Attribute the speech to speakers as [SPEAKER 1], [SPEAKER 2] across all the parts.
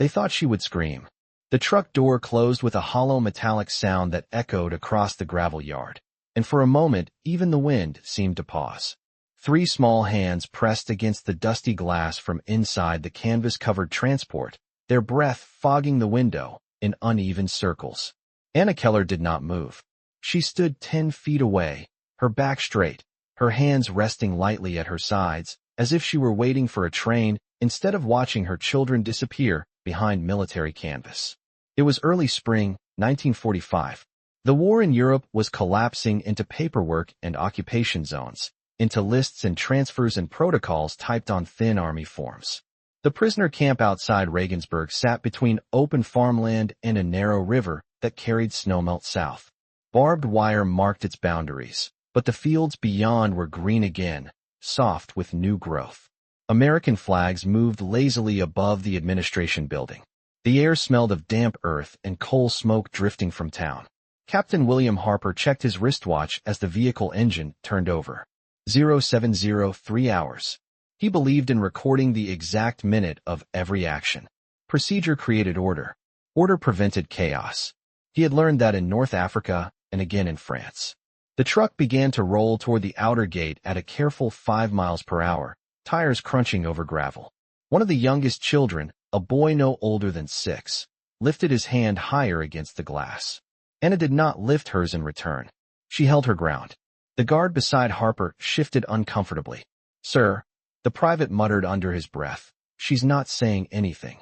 [SPEAKER 1] They thought she would scream. The truck door closed with a hollow metallic sound that echoed across the gravel yard, and for a moment even the wind seemed to pause. 3 small hands pressed against the dusty glass from inside the canvas-covered transport, their breath fogging the window in uneven circles. Anna Keller did not move. She stood 10 feet away, her back straight, her hands resting lightly at her sides, as if she were waiting for a train instead of watching her children disappear behind military canvas. It was early spring, 1945. The war in Europe was collapsing into paperwork and occupation zones, into lists and transfers and protocols typed on thin army forms. The prisoner camp outside Regensburg sat between open farmland and a narrow river that carried snowmelt south. Barbed wire marked its boundaries, but the fields beyond were green again, soft with new growth. American flags moved lazily above the administration building. The air smelled of damp earth and coal smoke drifting from town. Captain William Harper checked his wristwatch as the vehicle engine turned over. 0703 hours. He believed in recording the exact minute of every action. Procedure created order. Order prevented chaos. He had learned that in North Africa and again in France. The truck began to roll toward the outer gate at a careful 5 miles per hour, tires crunching over gravel. One of the youngest children, a boy no older than 6, lifted his hand higher against the glass. Anna did not lift hers in return. She held her ground. The guard beside Harper shifted uncomfortably. "Sir," the private muttered under his breath, "she's not saying anything."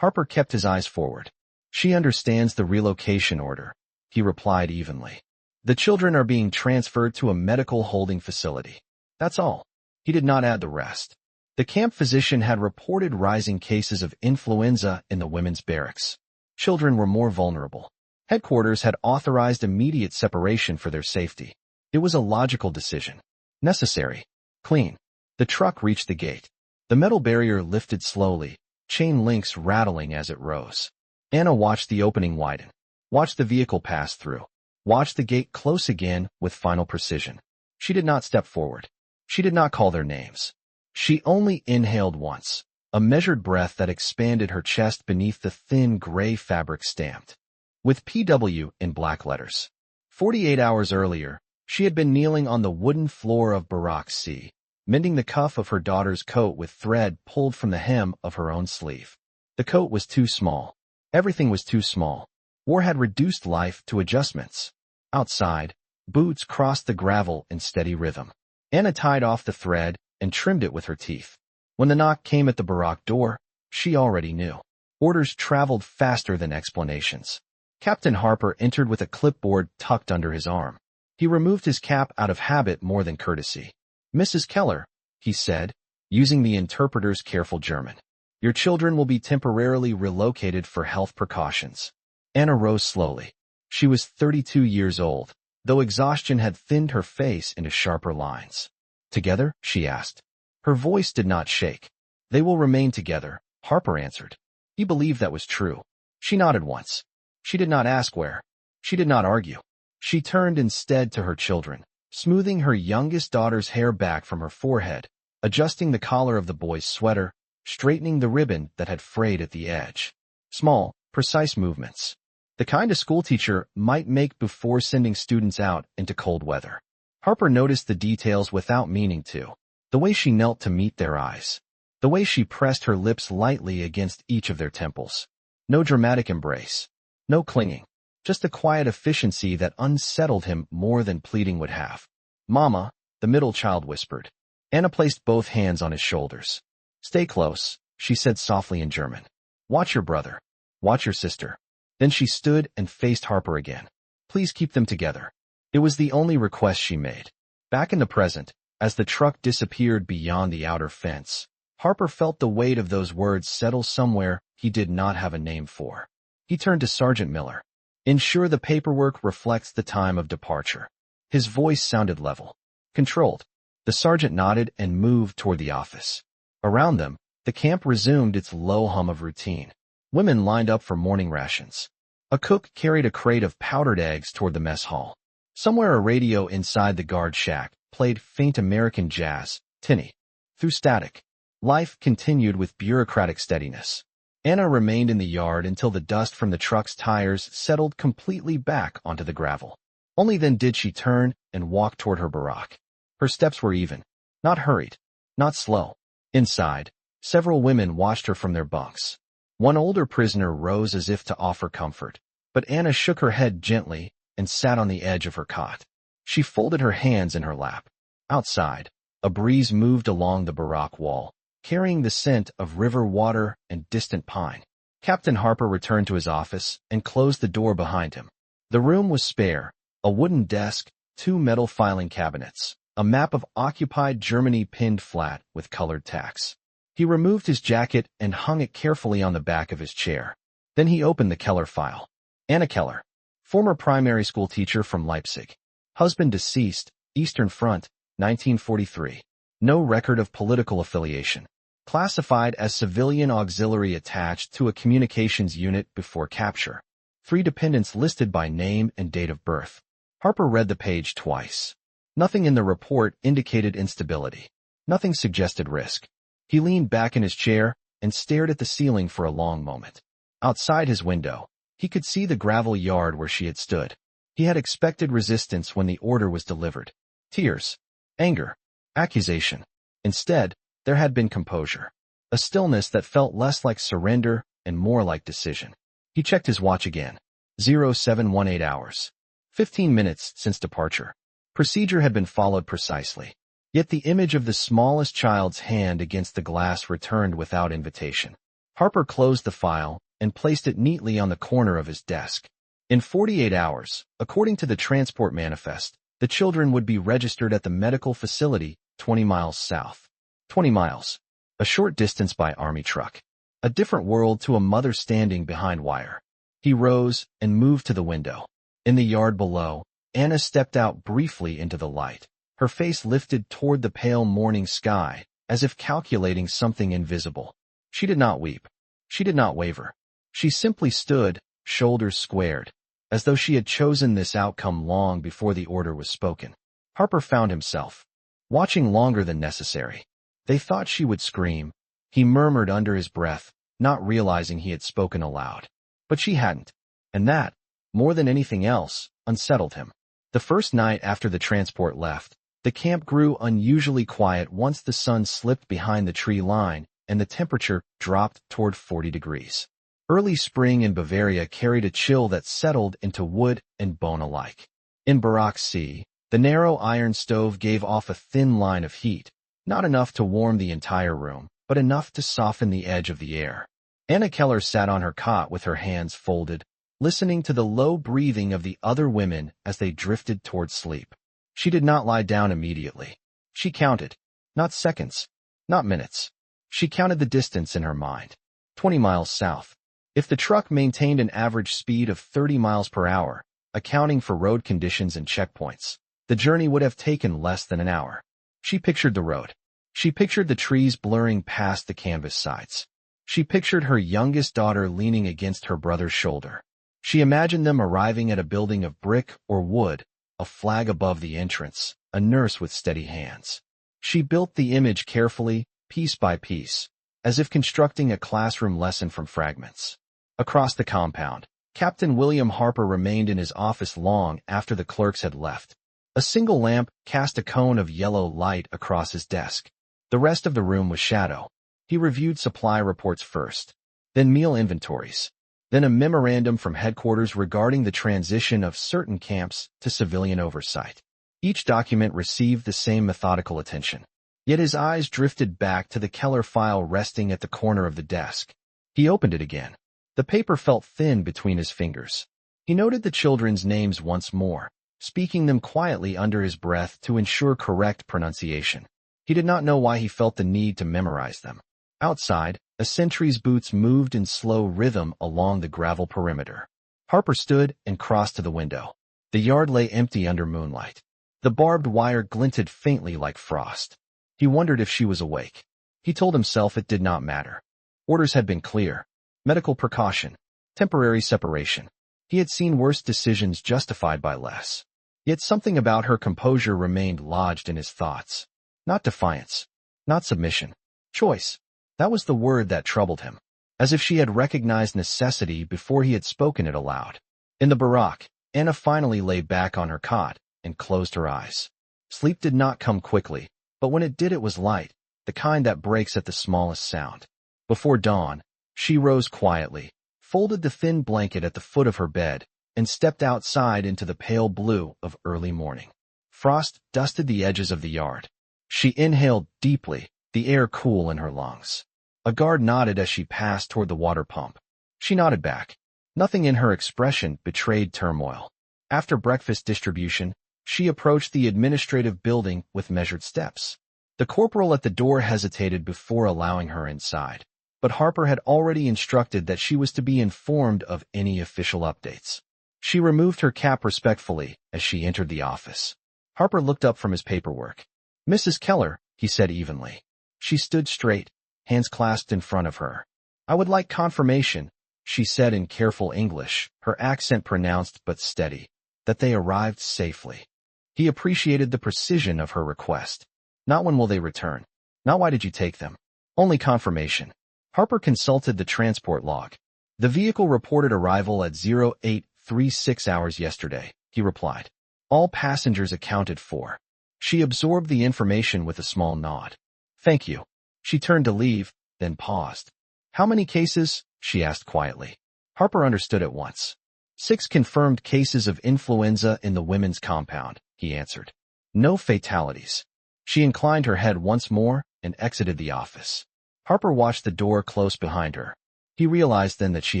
[SPEAKER 1] Harper kept his eyes forward. "She understands the relocation order," he replied evenly. "The children are being transferred to a medical holding facility. That's all." He did not add the rest. The camp physician had reported rising cases of influenza in the women's barracks. Children were more vulnerable. Headquarters had authorized immediate separation for their safety. It was a logical decision. Necessary. Clean. The truck reached the gate. The metal barrier lifted slowly, chain links rattling as it rose. Anna watched the opening widen. Watched the vehicle pass through. Watched the gate close again with final precision. She did not step forward. She did not call their names. She only inhaled once, a measured breath that expanded her chest beneath the thin gray fabric stamped with PW in black letters. 48 hours earlier, she had been kneeling on the wooden floor of Barrack C, mending the cuff of her daughter's coat with thread pulled from the hem of her own sleeve. The coat was too small. Everything was too small. War had reduced life to adjustments. Outside, boots crossed the gravel in steady rhythm. Anna tied off the thread and trimmed it with her teeth. When the knock came at the Barrack door, she already knew. Orders traveled faster than explanations. Captain Harper entered with a clipboard tucked under his arm. He removed his cap out of habit more than courtesy. "Mrs. Keller," he said, using the interpreter's careful German. "Your children will be temporarily relocated for health precautions." Anna rose slowly. She was 32 years old, though exhaustion had thinned her face into sharper lines. "Together?" she asked. Her voice did not shake. "They will remain together," Harper answered. He believed that was true. She nodded once. She did not ask where. She did not argue. She turned instead to her children, smoothing her youngest daughter's hair back from her forehead, adjusting the collar of the boy's sweater, straightening the ribbon that had frayed at the edge. Small, precise movements. The kind a schoolteacher might make before sending students out into cold weather. Harper noticed the details without meaning to. The way she knelt to meet their eyes. The way she pressed her lips lightly against each of their temples. No dramatic embrace. No clinging. Just a quiet efficiency that unsettled him more than pleading would have. "Mama," the middle child whispered. Anna placed both hands on his shoulders. "Stay close," she said softly in German. "Watch your brother. Watch your sister." Then she stood and faced Harper again. "Please keep them together." It was the only request she made. Back in the present, as the truck disappeared beyond the outer fence, Harper felt the weight of those words settle somewhere he did not have a name for. He turned to Sergeant Miller. "Ensure the paperwork reflects the time of departure." His voice sounded level. Controlled. The sergeant nodded and moved toward the office. Around them, the camp resumed its low hum of routine. Women lined up for morning rations. A cook carried a crate of powdered eggs toward the mess hall. Somewhere a radio inside the guard shack played faint American jazz, tinny. Through static, life continued with bureaucratic steadiness. Anna remained in the yard until the dust from the truck's tires settled completely back onto the gravel. Only then did she turn and walk toward her barack. Her steps were even, not hurried, not slow. Inside, several women watched her from their bunks. One older prisoner rose as if to offer comfort, but Anna shook her head gently and sat on the edge of her cot. She folded her hands in her lap. Outside, a breeze moved along the barack wall, carrying the scent of river water and distant pine. Captain Harper returned to his office and closed the door behind him. The room was spare, a wooden desk, 2 metal filing cabinets, a map of occupied Germany pinned flat with colored tacks. He removed his jacket and hung it carefully on the back of his chair. Then he opened the Keller file. Anna Keller, former primary school teacher from Leipzig. Husband deceased, Eastern Front, 1943. No record of political affiliation. Classified as civilian auxiliary attached to a communications unit before capture. 3 dependents listed by name and date of birth. Harper read the page twice. Nothing in the report indicated instability. Nothing suggested risk. He leaned back in his chair and stared at the ceiling for a long moment. Outside his window, he could see the gravel yard where she had stood. He had expected resistance when the order was delivered. Tears, anger, accusation. Instead, there had been composure. A stillness that felt less like surrender and more like decision. He checked his watch again. 0718 hours. 15 minutes since departure. Procedure had been followed precisely. Yet the image of the smallest child's hand against the glass returned without invitation. Harper closed the file and placed it neatly on the corner of his desk. In 48 hours, according to the transport manifest, the children would be registered at the medical facility 20 miles south. 20 miles. A short distance by army truck. A different world to a mother standing behind wire. He rose and moved to the window. In the yard below, Anna stepped out briefly into the light. Her face lifted toward the pale morning sky, as if calculating something invisible. She did not weep. She did not waver. She simply stood, shoulders squared, as though she had chosen this outcome long before the order was spoken. Harper found himself watching longer than necessary. They thought she would scream. He murmured under his breath, not realizing he had spoken aloud. But she hadn't, and that, more than anything else, unsettled him. The first night after the transport left, the camp grew unusually quiet once the sun slipped behind the tree line and the temperature dropped toward 40 degrees. Early spring in Bavaria carried a chill that settled into wood and bone alike. In Barack C, the narrow iron stove gave off a thin line of heat, not enough to warm the entire room, but enough to soften the edge of the air. Anna Keller sat on her cot with her hands folded, listening to the low breathing of the other women as they drifted toward sleep. She did not lie down immediately. She counted, not seconds, not minutes. She counted the distance in her mind. 20 miles south. If the truck maintained an average speed of 30 miles per hour, accounting for road conditions and checkpoints, the journey would have taken less than an hour. She pictured the road. She pictured the trees blurring past the canvas sides. She pictured her youngest daughter leaning against her brother's shoulder. She imagined them arriving at a building of brick or wood, a flag above the entrance, a nurse with steady hands. She built the image carefully, piece by piece, as if constructing a classroom lesson from fragments. Across the compound, Captain William Harper remained in his office long after the clerks had left. A single lamp cast a cone of yellow light across his desk. The rest of the room was shadow. He reviewed supply reports first, then meal inventories, then a memorandum from headquarters regarding the transition of certain camps to civilian oversight. Each document received the same methodical attention. Yet his eyes drifted back to the Keller file resting at the corner of the desk. He opened it again. The paper felt thin between his fingers. He noted the children's names once more, speaking them quietly under his breath to ensure correct pronunciation. He did not know why he felt the need to memorize them. Outside, a sentry's boots moved in slow rhythm along the gravel perimeter. Harper stood and crossed to the window. The yard lay empty under moonlight. The barbed wire glinted faintly like frost. He wondered if she was awake. He told himself it did not matter. Orders had been clear. Medical precaution. Temporary separation. He had seen worse decisions justified by less. Yet something about her composure remained lodged in his thoughts. Not defiance. Not submission. Choice. That was the word that troubled him. as if she had recognized necessity before he had spoken it aloud. In the barack, Anna finally lay back on her cot and closed her eyes. Sleep did not come quickly, but when it did it was light, the kind that breaks at the smallest sound. Before dawn, she rose quietly, folded the thin blanket at the foot of her bed, and stepped outside into the pale blue of early morning. Frost dusted the edges of the yard. She inhaled deeply, the air cool in her lungs. A guard nodded as she passed toward the water pump. She nodded back. Nothing in her expression betrayed turmoil. After breakfast distribution, she approached the administrative building with measured steps. The corporal at the door hesitated before allowing her inside, but Harper had already instructed that she was to be informed of any official updates. She removed her cap respectfully as she entered the office. Harper looked up from his paperwork. "Mrs. Keller," he said evenly. She stood straight, hands clasped in front of her. "I would like confirmation," she said in careful English, her accent pronounced but steady, "that they arrived safely." He appreciated the precision of her request. Not when will they return. Not why did you take them. Only confirmation. Harper consulted the transport log. The vehicle reported arrival at 0836 hours yesterday, he replied. All passengers accounted for. She absorbed the information with a small nod. Thank you. She turned to leave, then paused. How many cases? She asked quietly. Harper understood at once. 6 confirmed cases of influenza in the women's compound, he answered. No fatalities. She inclined her head once more and exited the office. Harper watched the door close behind her. He realized then that she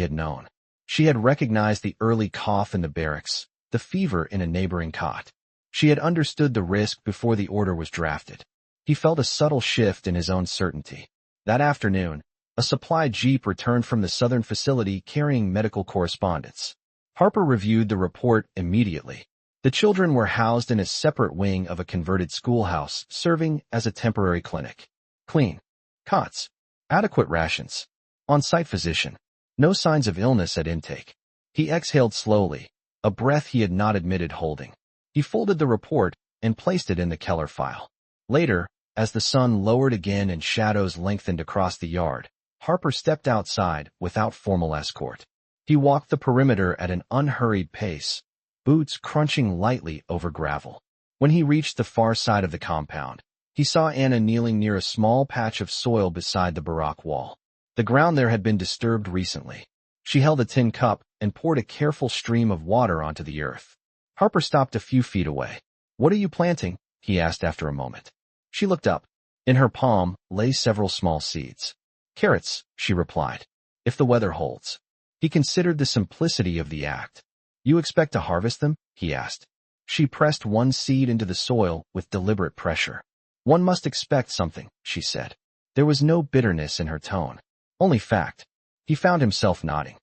[SPEAKER 1] had known. She had recognized the early cough in the barracks, the fever in a neighboring cot. She had understood the risk before the order was drafted. He felt a subtle shift in his own certainty. That afternoon, a supply jeep returned from the southern facility carrying medical correspondence. Harper reviewed the report immediately. The children were housed in a separate wing of a converted schoolhouse, serving as a temporary clinic. Clean cots, adequate rations, on-site physician, no signs of illness at intake. He exhaled slowly, a breath he had not admitted holding. He folded the report and placed it in the Keller file. Later, as the sun lowered again and shadows lengthened across the yard, Harper stepped outside without formal escort. He walked the perimeter at an unhurried pace, boots crunching lightly over gravel. When he reached the far side of the compound, he saw Anna kneeling near a small patch of soil beside the barack wall. The ground there had been disturbed recently. She held a tin cup and poured a careful stream of water onto the earth. Harper stopped a few feet away. What are you planting? He asked after a moment. She looked up. In her palm lay several small seeds. Carrots, she replied. If the weather holds. He considered the simplicity of the act. You expect to harvest them? He asked. She pressed one seed into the soil with deliberate pressure. One must expect something, she said. There was no bitterness in her tone. Only fact. He found himself nodding.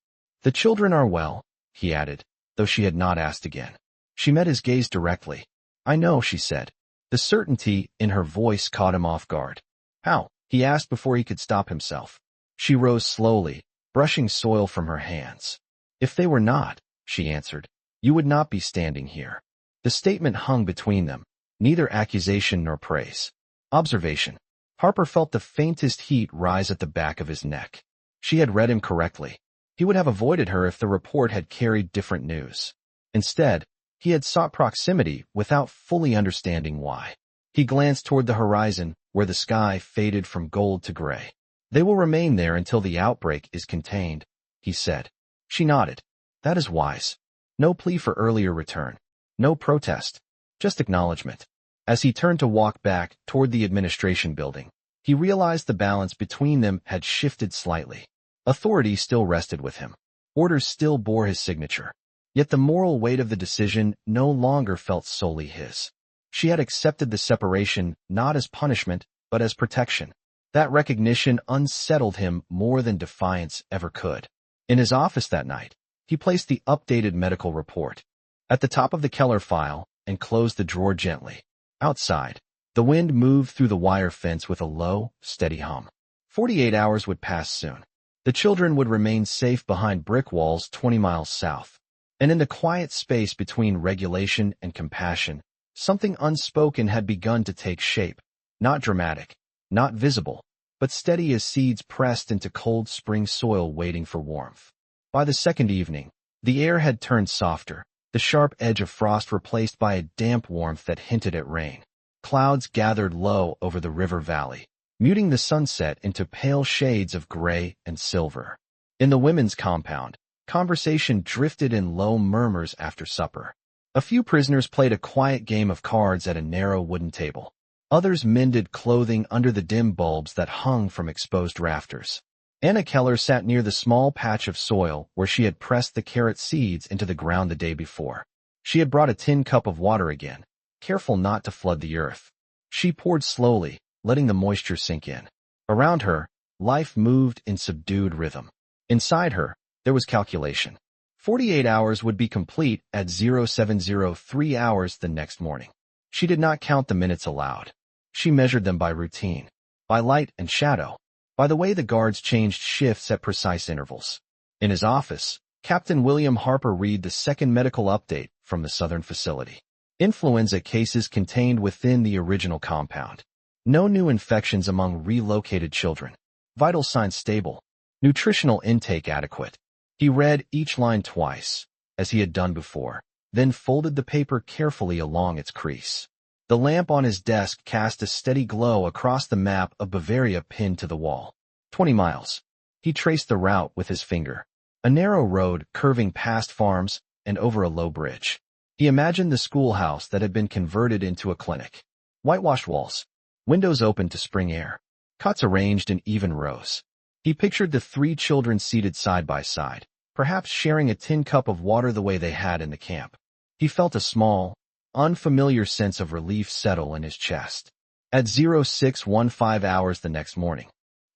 [SPEAKER 1] The children are well, he added, though she had not asked again. She met his gaze directly. I know, she said. The certainty in her voice caught him off guard. How? He asked before he could stop himself. She rose slowly, brushing soil from her hands. If they were not, she answered, you would not be standing here. The statement hung between them, neither accusation nor praise. Observation. Harper felt the faintest heat rise at the back of his neck. She had read him correctly. He would have avoided her if the report had carried different news. Instead, he had sought proximity without fully understanding why. He glanced toward the horizon, where the sky faded from gold to gray. They will remain there until the outbreak is contained, he said. She nodded. That is wise. No plea for earlier return. No protest. Just acknowledgement. As he turned to walk back toward the administration building, he realized the balance between them had shifted slightly. Authority still rested with him. Orders still bore his signature. Yet the moral weight of the decision no longer felt solely his. She had accepted the separation not as punishment, but as protection. That recognition unsettled him more than defiance ever could. In his office that night, he placed the updated medical report at the top of the Keller file and closed the drawer gently. Outside, the wind moved through the wire fence with a low, steady hum. 48 hours would pass soon. The children would remain safe behind brick walls 20 miles south. And in the quiet space between regulation and compassion, something unspoken had begun to take shape. Not dramatic, not visible, but steady as seeds pressed into cold spring soil waiting for warmth. By the second evening, the air had turned softer, the sharp edge of frost replaced by a damp warmth that hinted at rain. Clouds gathered low over the river valley, muting the sunset into pale shades of gray and silver. In the women's compound, conversation drifted in low murmurs after supper. A few prisoners played a quiet game of cards at a narrow wooden table. Others mended clothing under the dim bulbs that hung from exposed rafters. Anna Keller sat near the small patch of soil where she had pressed the carrot seeds into the ground the day before. She had brought a tin cup of water again, careful not to flood the earth. She poured slowly, letting the moisture sink in. Around her, life moved in subdued rhythm. Inside her, there was calculation. 48 hours would be complete at 0703 hours the next morning. She did not count the minutes aloud. She measured them by routine, by light and shadow, by the way the guards changed shifts at precise intervals. In his office, Captain William Harper read the second medical update from the southern facility. Influenza cases contained within the original compound. No new infections among relocated children. Vital signs stable. Nutritional intake adequate. He read each line twice, as he had done before, then folded the paper carefully along its crease. The lamp on his desk cast a steady glow across the map of Bavaria pinned to the wall. 20 miles. He traced the route with his finger. A narrow road curving past farms and over a low bridge. He imagined the schoolhouse that had been converted into a clinic. Whitewashed walls. Windows open to spring air. Cots arranged in even rows. He pictured the 3 children seated side by side, perhaps sharing a tin cup of water the way they had in the camp. He felt a small, unfamiliar sense of relief settle in his chest. At 0615 hours the next morning,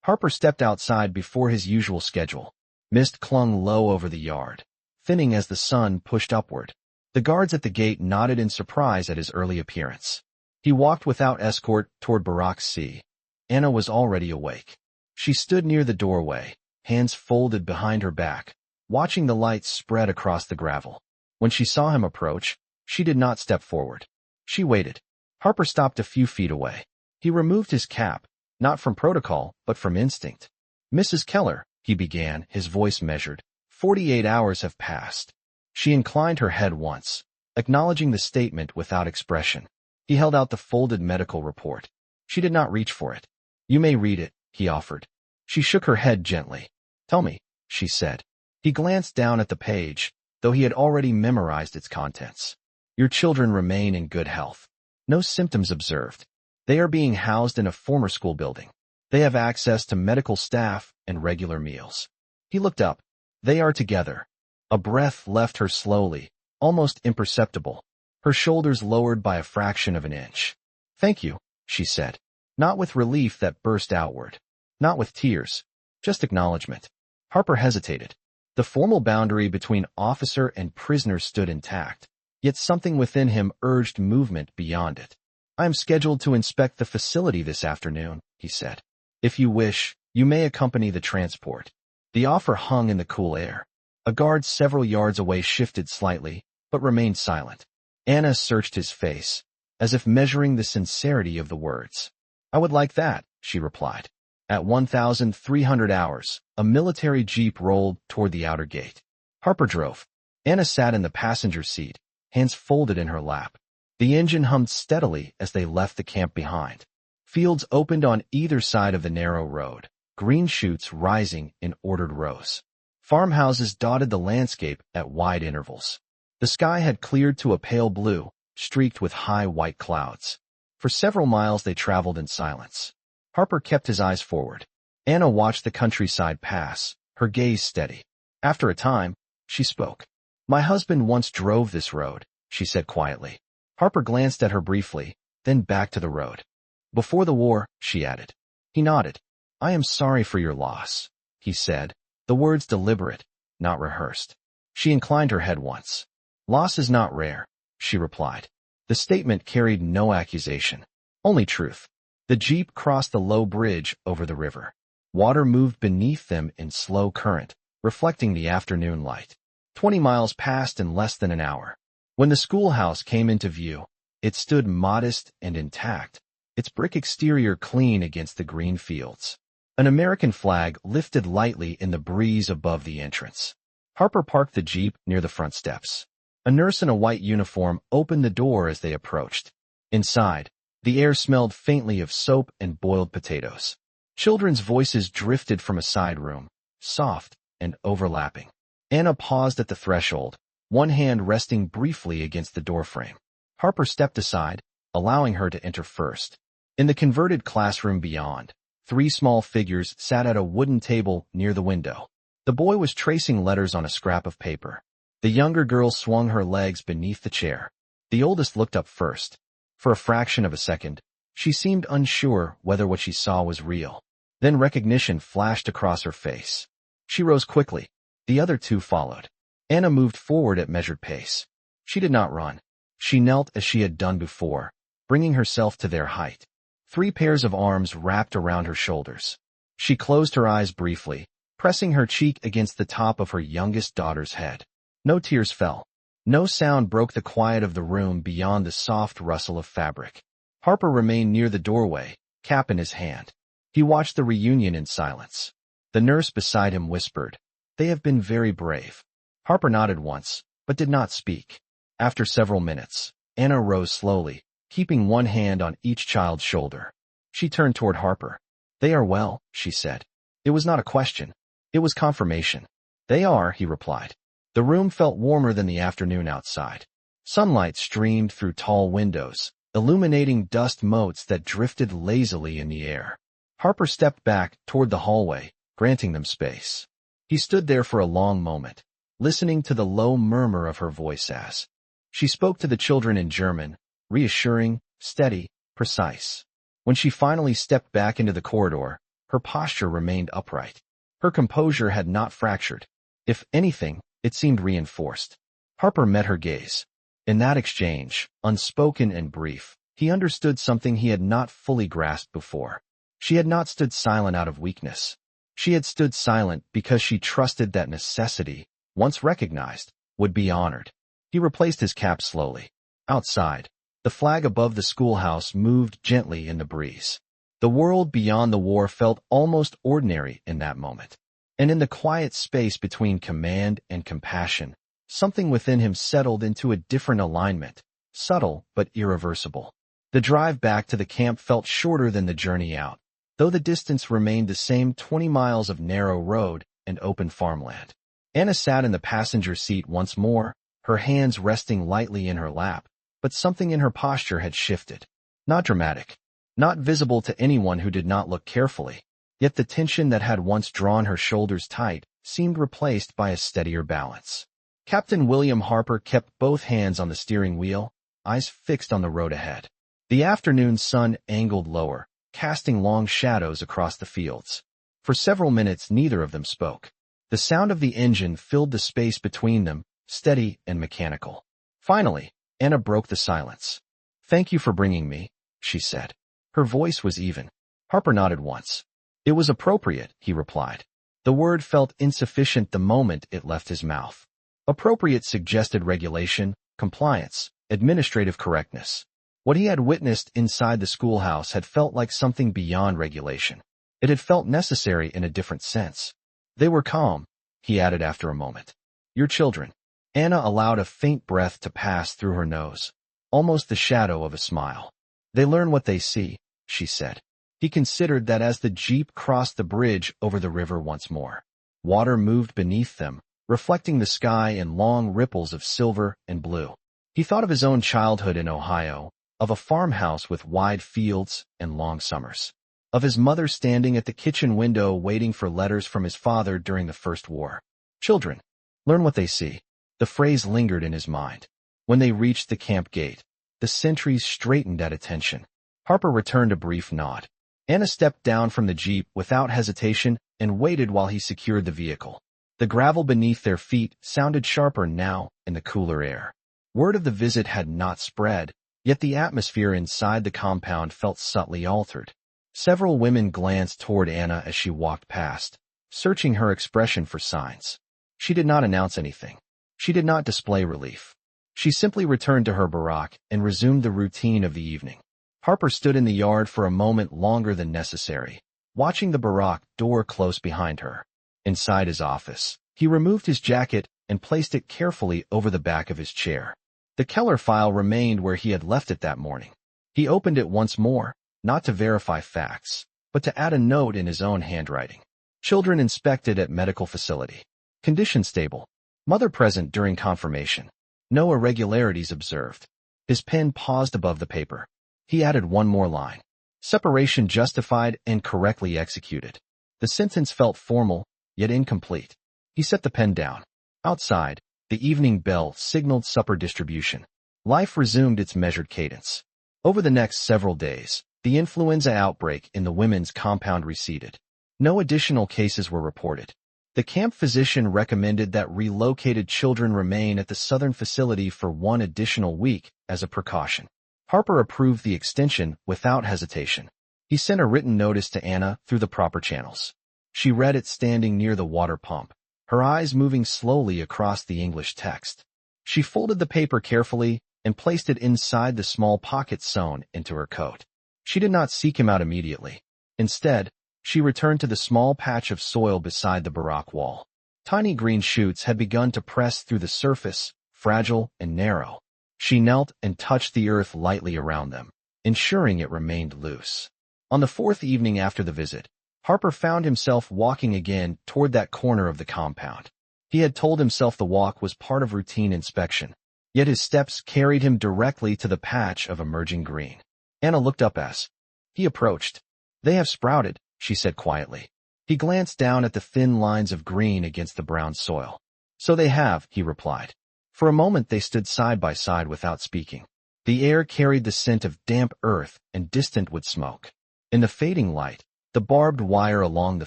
[SPEAKER 1] Harper stepped outside before his usual schedule. Mist clung low over the yard, thinning as the sun pushed upward. The guards at the gate nodded in surprise at his early appearance. He walked without escort toward Barracks C. Anna was already awake. She stood near the doorway, hands folded behind her back, watching the lights spread across the gravel. When she saw him approach, she did not step forward. She waited. Harper stopped a few feet away. He removed his cap, not from protocol, but from instinct. "Mrs. Keller," he began, his voice measured. 48 hours have passed. She inclined her head once, acknowledging the statement without expression. He held out the folded medical report. She did not reach for it. "You may read it," he offered. She shook her head gently. "Tell me," she said. He glanced down at the page, though he had already memorized its contents. "Your children remain in good health. No symptoms observed. They are being housed in a former school building. They have access to medical staff and regular meals." He looked up. "They are together." A breath left her slowly, almost imperceptible, her shoulders lowered by a fraction of an inch. "Thank you," she said, not with relief that burst outward, not with tears, just acknowledgement. Harper hesitated. The formal boundary between officer and prisoner stood intact, yet something within him urged movement beyond it. "I am scheduled to inspect the facility this afternoon," he said. "If you wish, you may accompany the transport." The offer hung in the cool air. A guard several yards away shifted slightly, but remained silent. Anna searched his face, as if measuring the sincerity of the words. "I would like that," she replied. At 1,300 hours, a military jeep rolled toward the outer gate. Harper drove. Anna sat in the passenger seat, hands folded in her lap. The engine hummed steadily as they left the camp behind. Fields opened on either side of the narrow road, green shoots rising in ordered rows. Farmhouses dotted the landscape at wide intervals. The sky had cleared to a pale blue, streaked with high white clouds. For several miles they traveled in silence. Harper kept his eyes forward. Anna watched the countryside pass, her gaze steady. After a time, she spoke. "My husband once drove this road," she said quietly. Harper glanced at her briefly, then back to the road. "Before the war," she added. He nodded. "I am sorry for your loss," he said, the words deliberate, not rehearsed. She inclined her head once. "Loss is not rare," she replied. The statement carried no accusation, only truth. The jeep crossed the low bridge over the river. Water moved beneath them in slow current, reflecting the afternoon light. 20 miles passed in less than an hour. When the schoolhouse came into view, it stood modest and intact, its brick exterior clean against the green fields. An American flag lifted lightly in the breeze above the entrance. Harper parked the Jeep near the front steps. A nurse in a white uniform opened the door as they approached. Inside, the air smelled faintly of soap and boiled potatoes. Children's voices drifted from a side room, soft and overlapping. Anna paused at the threshold, one hand resting briefly against the doorframe. Harper stepped aside, allowing her to enter first. In the converted classroom beyond, 3 small figures sat at a wooden table near the window. The boy was tracing letters on a scrap of paper. The younger girl swung her legs beneath the chair. The oldest looked up first. For a fraction of a second, she seemed unsure whether what she saw was real. Then recognition flashed across her face. She rose quickly. The other 2 followed. Anna moved forward at measured pace. She did not run. She knelt as she had done before, bringing herself to their height. 3 pairs of arms wrapped around her shoulders. She closed her eyes briefly, pressing her cheek against the top of her youngest daughter's head. No tears fell. No sound broke the quiet of the room beyond the soft rustle of fabric. Harper remained near the doorway, cap in his hand. He watched the reunion in silence. The nurse beside him whispered, "They have been very brave." Harper nodded once, but did not speak. After several minutes, Anna rose slowly, keeping one hand on each child's shoulder. She turned toward Harper. "They are well," she said. It was not a question. It was confirmation. "They are," he replied. The room felt warmer than the afternoon outside. Sunlight streamed through tall windows, illuminating dust motes that drifted lazily in the air. Harper stepped back toward the hallway, granting them space. He stood there for a long moment, listening to the low murmur of her voice as she spoke to the children in German, reassuring, steady, precise. When she finally stepped back into the corridor, her posture remained upright. Her composure had not fractured. If anything, it seemed reinforced. Harper met her gaze. In that exchange, unspoken and brief, he understood something he had not fully grasped before. She had not stood silent out of weakness. She had stood silent because she trusted that necessity, once recognized, would be honored. He replaced his cap slowly. Outside, the flag above the schoolhouse moved gently in the breeze. The world beyond the war felt almost ordinary in that moment. And in the quiet space between command and compassion, something within him settled into a different alignment, subtle but irreversible. The drive back to the camp felt shorter than the journey out, though the distance remained the same 20 miles of narrow road and open farmland. Anna sat in the passenger seat once more, her hands resting lightly in her lap, but something in her posture had shifted. Not dramatic, not visible to anyone who did not look carefully, yet the tension that had once drawn her shoulders tight seemed replaced by a steadier balance. Captain William Harper kept both hands on the steering wheel, eyes fixed on the road ahead. The afternoon sun angled lower, casting long shadows across the fields. For several minutes neither of them spoke. The sound of the engine filled the space between them, steady and mechanical. Finally, Anna broke the silence. "Thank you for bringing me," she said. Her voice was even. Harper nodded once. "It was appropriate," he replied. The word felt insufficient the moment it left his mouth. Appropriate suggested regulation, compliance, administrative correctness. What he had witnessed inside the schoolhouse had felt like something beyond regulation. It had felt necessary in a different sense. "They were calm," he added after a moment. "Your children." Anna allowed a faint breath to pass through her nose, almost the shadow of a smile. "They learn what they see," she said. He considered that as the Jeep crossed the bridge over the river once more. Water moved beneath them, reflecting the sky in long ripples of silver and blue. He thought of his own childhood in Ohio, of a farmhouse with wide fields and long summers, of his mother standing at the kitchen window waiting for letters from his father during the First War. Children, learn what they see. The phrase lingered in his mind. When they reached the camp gate, the sentries straightened at attention. Harper returned a brief nod. Anna stepped down from the Jeep without hesitation and waited while he secured the vehicle. The gravel beneath their feet sounded sharper now in the cooler air. Word of the visit had not spread, yet the atmosphere inside the compound felt subtly altered. Several women glanced toward Anna as she walked past, searching her expression for signs. She did not announce anything. She did not display relief. She simply returned to her barack and resumed the routine of the evening. Harper stood in the yard for a moment longer than necessary, watching the barack door close behind her. Inside his office, he removed his jacket and placed it carefully over the back of his chair. The Keller file remained where he had left it that morning. He opened it once more, not to verify facts, but to add a note in his own handwriting. Children inspected at medical facility. Condition stable. Mother present during confirmation. No irregularities observed. His pen paused above the paper. He added one more line. Separation justified and correctly executed. The sentence felt formal, yet incomplete. He set the pen down. Outside, the evening bell signaled supper distribution. Life resumed its measured cadence. Over the next several days, the influenza outbreak in the women's compound receded. No additional cases were reported. The camp physician recommended that relocated children remain at the southern facility for one additional week as a precaution. Harper approved the extension without hesitation. He sent a written notice to Anna through the proper channels. She read it standing near the water pump, her eyes moving slowly across the English text. She folded the paper carefully and placed it inside the small pocket sewn into her coat. She did not seek him out immediately. Instead, she returned to the small patch of soil beside the barack wall. Tiny green shoots had begun to press through the surface, fragile and narrow. She knelt and touched the earth lightly around them, ensuring it remained loose. On the fourth evening after the visit, Harper found himself walking again toward that corner of the compound. He had told himself the walk was part of routine inspection, yet his steps carried him directly to the patch of emerging green. Anna looked up as he approached. "They have sprouted," she said quietly. He glanced down at the thin lines of green against the brown soil. "So they have," he replied. For a moment they stood side by side without speaking. The air carried the scent of damp earth and distant wood smoke. In the fading light, the barbed wire along the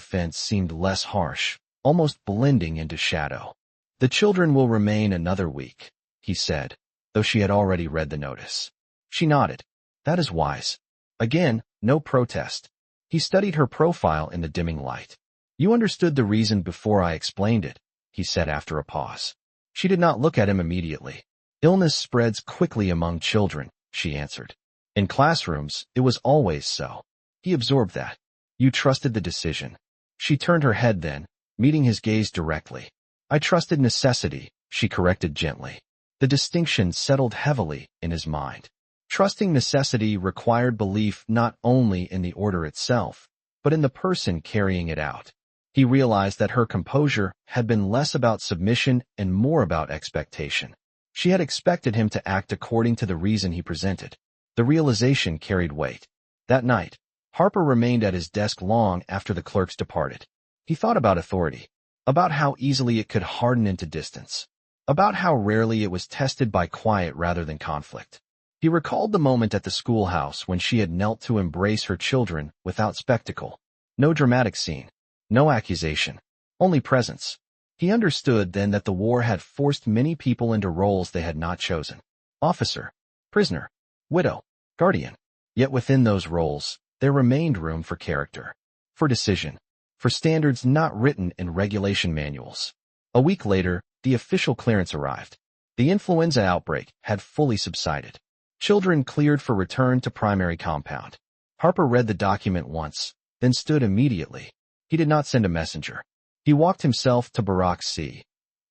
[SPEAKER 1] fence seemed less harsh, almost blending into shadow. "The children will remain another week," he said, though she had already read the notice. She nodded. "That is wise." Again, no protest. He studied her profile in the dimming light. "You understood the reason before I explained it," he said after a pause. She did not look at him immediately. "Illness spreads quickly among children," she answered. "In classrooms, it was always so." He absorbed that. "You trusted the decision." She turned her head then, meeting his gaze directly. "I trusted necessity," she corrected gently. The distinction settled heavily in his mind. Trusting necessity required belief not only in the order itself, but in the person carrying it out. He realized that her composure had been less about submission and more about expectation. She had expected him to act according to the reason he presented. The realization carried weight. That night, Harper remained at his desk long after the clerks departed. He thought about authority, about how easily it could harden into distance, about how rarely it was tested by quiet rather than conflict. He recalled the moment at the schoolhouse when she had knelt to embrace her children without spectacle. No dramatic scene, no accusation, only presence. He understood then that the war had forced many people into roles they had not chosen. Officer, prisoner, widow, guardian. Yet within those roles, there remained room for character, for decision, for standards not written in regulation manuals. A week later, the official clearance arrived. The influenza outbreak had fully subsided. Children cleared for return to primary compound. Harper read the document once, then stood immediately. He did not send a messenger. He walked himself to Barack C.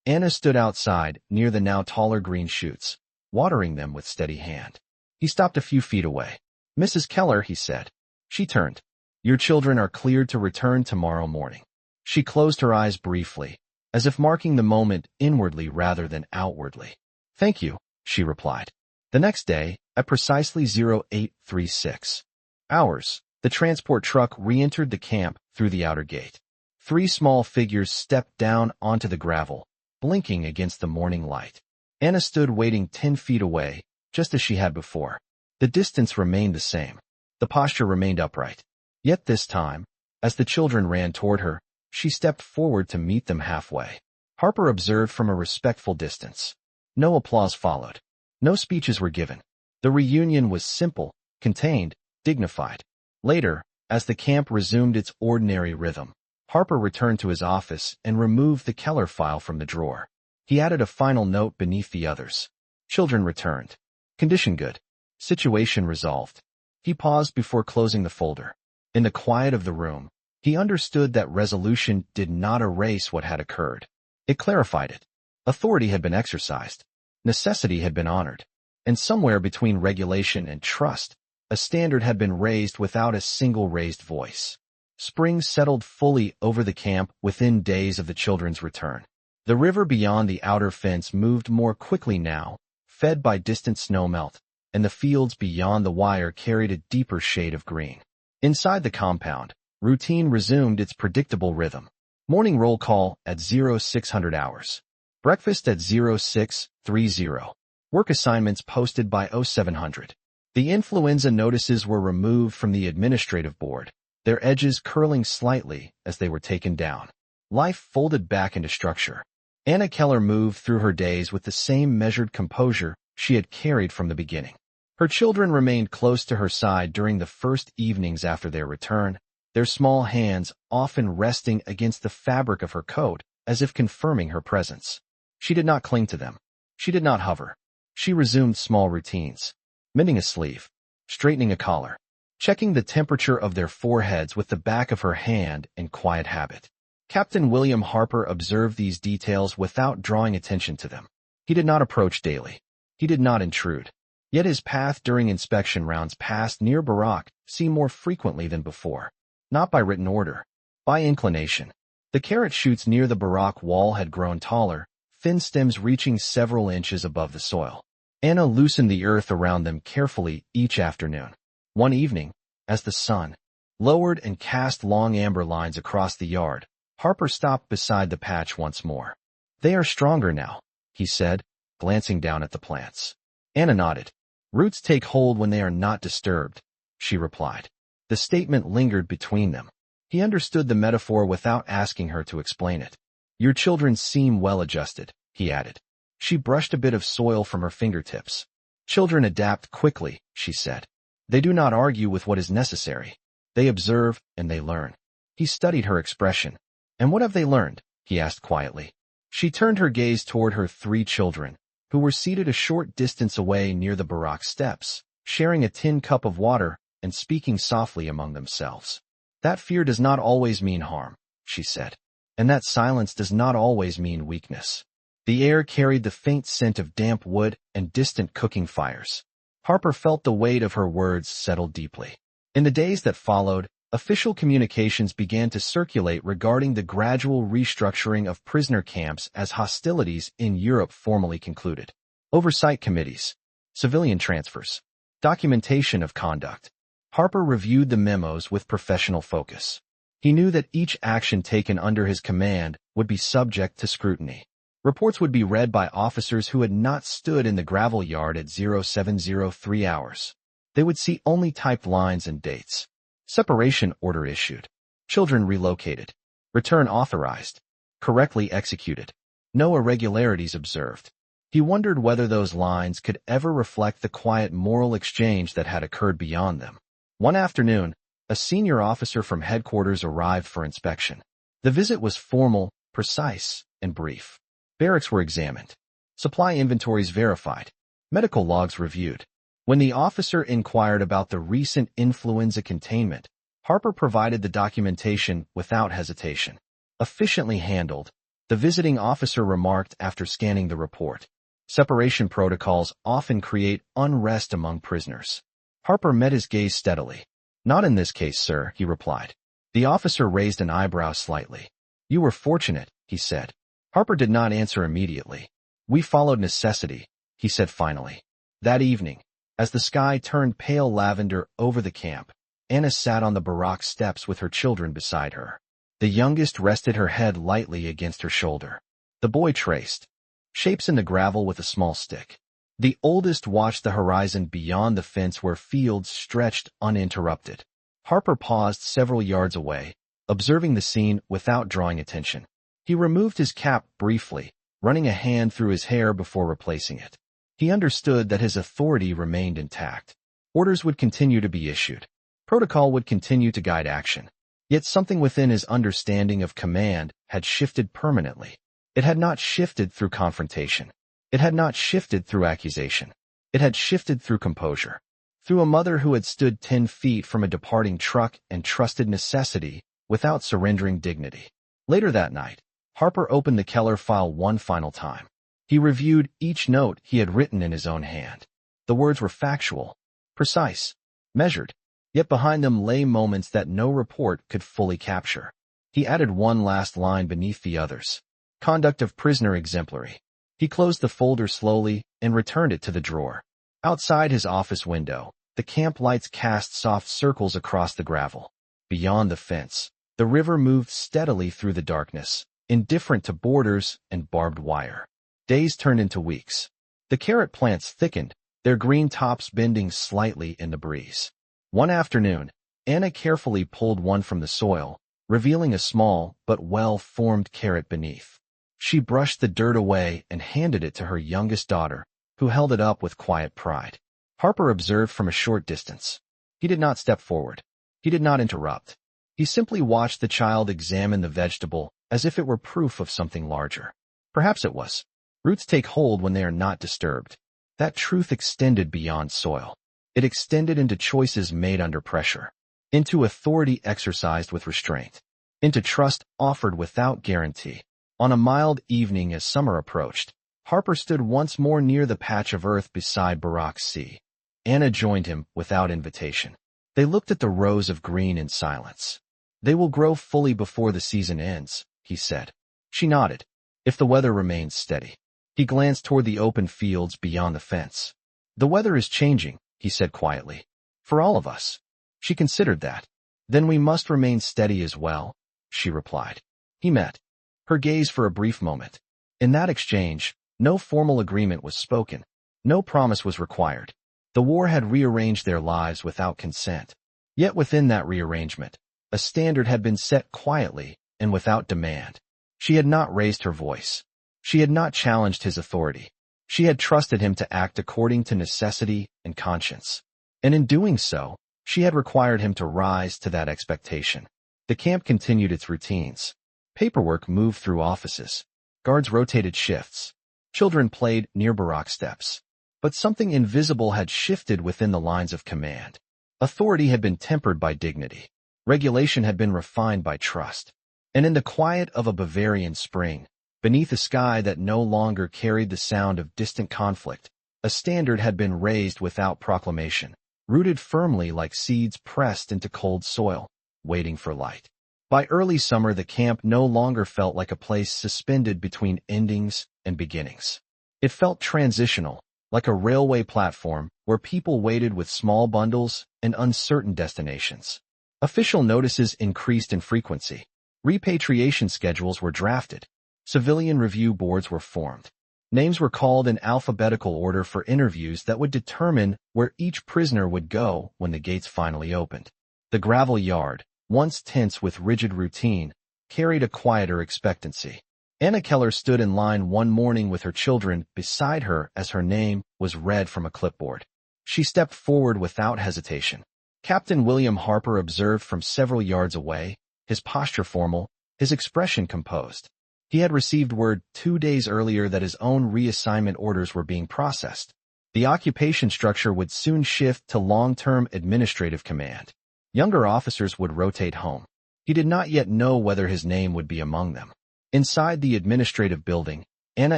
[SPEAKER 1] Anna stood outside, near the now taller green shoots, watering them with steady hand. He stopped a few feet away. "Mrs. Keller," he said. She turned. "Your children are cleared to return tomorrow morning." She closed her eyes briefly, as if marking the moment inwardly rather than outwardly. "Thank you," she replied. The next day, at precisely 0836 hours, the transport truck re-entered the camp through the outer gate. 3 small figures stepped down onto the gravel, blinking against the morning light. Anna stood waiting 10 feet away, just as she had before. The distance remained the same. The posture remained upright. Yet this time, as the children ran toward her, she stepped forward to meet them halfway. Harper observed from a respectful distance. No applause followed. No speeches were given. The reunion was simple, contained, dignified. Later, as the camp resumed its ordinary rhythm, Harper returned to his office and removed the Keller file from the drawer. He added a final note beneath the others. Children returned. Condition good. Situation resolved. He paused before closing the folder. In the quiet of the room, He understood that resolution did not erase what had occurred. It clarified it. Authority had been exercised. Necessity had been honored. And somewhere between regulation and trust, a standard had been raised without a single raised voice. Spring settled fully over the camp within days of the children's return. The river beyond the outer fence moved more quickly now, fed by distant snowmelt, and the fields beyond the wire carried a deeper shade of green. Inside the compound, routine resumed its predictable rhythm. Morning roll call at 0600 hours. Breakfast at 0630. Work assignments posted by 0700. The influenza notices were removed from the administrative board, their edges curling slightly as they were taken down. Life folded back into structure. Anna Keller moved through her days with the same measured composure she had carried from the beginning. Her children remained close to her side during the first evenings after their return, their small hands often resting against the fabric of her coat as if confirming her presence. She did not cling to them. She did not hover. She resumed small routines, mending a sleeve, straightening a collar, checking the temperature of their foreheads with the back of her hand in quiet habit. Captain William Harper observed these details without drawing attention to them. He did not approach daily. He did not intrude. Yet his path during inspection rounds past near Barak seemed more frequently than before. Not by written order, by inclination. The carrot shoots near the Barak wall had grown taller, thin stems reaching several inches above the soil. Anna loosened the earth around them carefully each afternoon. One evening, as the sun lowered and cast long amber lines across the yard, Harper stopped beside the patch once more. "They are stronger now," he said, glancing down at the plants. Anna nodded. "Roots take hold when they are not disturbed," she replied. The statement lingered between them. He understood the metaphor without asking her to explain it. "Your children seem well adjusted," he added. She brushed a bit of soil from her fingertips. "Children adapt quickly," she said. "They do not argue with what is necessary. They observe and they learn." He studied her expression. "And what have they learned?" he asked quietly. She turned her gaze toward her 3 children, who were seated a short distance away near the Barak steps, sharing a tin cup of water and speaking softly among themselves. "That fear does not always mean harm," she said. "And that silence does not always mean weakness." The air carried the faint scent of damp wood and distant cooking fires. Harper felt the weight of her words settle deeply. In the days that followed, official communications began to circulate regarding the gradual restructuring of prisoner camps as hostilities in Europe formally concluded. Oversight committees, civilian transfers, documentation of conduct. Harper reviewed the memos with professional focus. He knew that each action taken under his command would be subject to scrutiny. Reports would be read by officers who had not stood in the gravel yard at 0703 hours. They would see only typed lines and dates. Separation order issued. Children relocated. Return authorized. Correctly executed. No irregularities observed. He wondered whether those lines could ever reflect the quiet moral exchange that had occurred beyond them. One afternoon, a senior officer from headquarters arrived for inspection. The visit was formal, precise, and brief. Barracks were examined. Supply inventories verified. Medical logs reviewed. When the officer inquired about the recent influenza containment, Harper provided the documentation without hesitation. "Efficiently handled," the visiting officer remarked after scanning the report. "Separation protocols often create unrest among prisoners." Harper met his gaze steadily. "Not in this case, sir," he replied. The officer raised an eyebrow slightly. "You were fortunate," he said. Harper did not answer immediately. "We followed necessity," he said finally. That evening, as the sky turned pale lavender over the camp, Anna sat on the Barak steps with her children beside her. The youngest rested her head lightly against her shoulder. The boy traced shapes in the gravel with a small stick. The oldest watched the horizon beyond the fence where fields stretched uninterrupted. Harper paused several yards away, observing the scene without drawing attention. He removed his cap briefly, running a hand through his hair before replacing it. He understood that his authority remained intact. Orders would continue to be issued. Protocol would continue to guide action. Yet something within his understanding of command had shifted permanently. It had not shifted through confrontation. It had not shifted through accusation. It had shifted through composure. Through a mother who had stood 10 feet from a departing truck and trusted necessity without surrendering dignity. Later that night, Harper opened the Keller file one final time. He reviewed each note he had written in his own hand. The words were factual, precise, measured, yet behind them lay moments that no report could fully capture. He added one last line beneath the others. Conduct of prisoner exemplary. He closed the folder slowly and returned it to the drawer. Outside his office window, the camp lights cast soft circles across the gravel. Beyond the fence, the river moved steadily through the darkness, indifferent to borders and barbed wire. Days turned into weeks. The carrot plants thickened, their green tops bending slightly in the breeze. One afternoon, Anna carefully pulled one from the soil, revealing a small but well-formed carrot beneath. She brushed the dirt away and handed it to her youngest daughter, who held it up with quiet pride. Harper observed from a short distance. He did not step forward. He did not interrupt. He simply watched the child examine the vegetable as if it were proof of something larger. Perhaps it was. Roots take hold when they are not disturbed. That truth extended beyond soil. It extended into choices made under pressure, into authority exercised with restraint, into trust offered without guarantee. On a mild evening as summer approached, Harper stood once more near the patch of earth beside Barack's sea. Anna joined him without invitation. They looked at the rows of green in silence. "They will grow fully before the season ends," he said. She nodded. "If the weather remains steady." He glanced toward the open fields beyond the fence. "The weather is changing," he said quietly. "For all of us." She considered that. "Then we must remain steady as well," she replied. He met her gaze for a brief moment. In that exchange, no formal agreement was spoken. No promise was required. The war had rearranged their lives without consent. Yet within that rearrangement, a standard had been set quietly and without demand. She had not raised her voice. She had not challenged his authority. She had trusted him to act according to necessity and conscience. And in doing so, she had required him to rise to that expectation. The camp continued its routines. Paperwork moved through offices. Guards rotated shifts. Children played near Barack steps. But something invisible had shifted within the lines of command. Authority had been tempered by dignity. Regulation had been refined by trust. And in the quiet of a Bavarian spring, beneath a sky that no longer carried the sound of distant conflict, a standard had been raised without proclamation, rooted firmly like seeds pressed into cold soil, waiting for light. By early summer, the camp no longer felt like a place suspended between endings and beginnings. It felt transitional, like a railway platform where people waited with small bundles and uncertain destinations. Official notices increased in frequency. Repatriation schedules were drafted. Civilian review boards were formed. Names were called in alphabetical order for interviews that would determine where each prisoner would go when the gates finally opened. The gravel yard, once tense with rigid routine, carried a quieter expectancy. Anna Keller stood in line one morning with her children beside her as her name was read from a clipboard. She stepped forward without hesitation. Captain William Harper observed from several yards away, his posture formal, his expression composed. He had received word 2 days earlier that his own reassignment orders were being processed. The occupation structure would soon shift to long-term administrative command. Younger officers would rotate home. He did not yet know whether his name would be among them. Inside the administrative building, Anna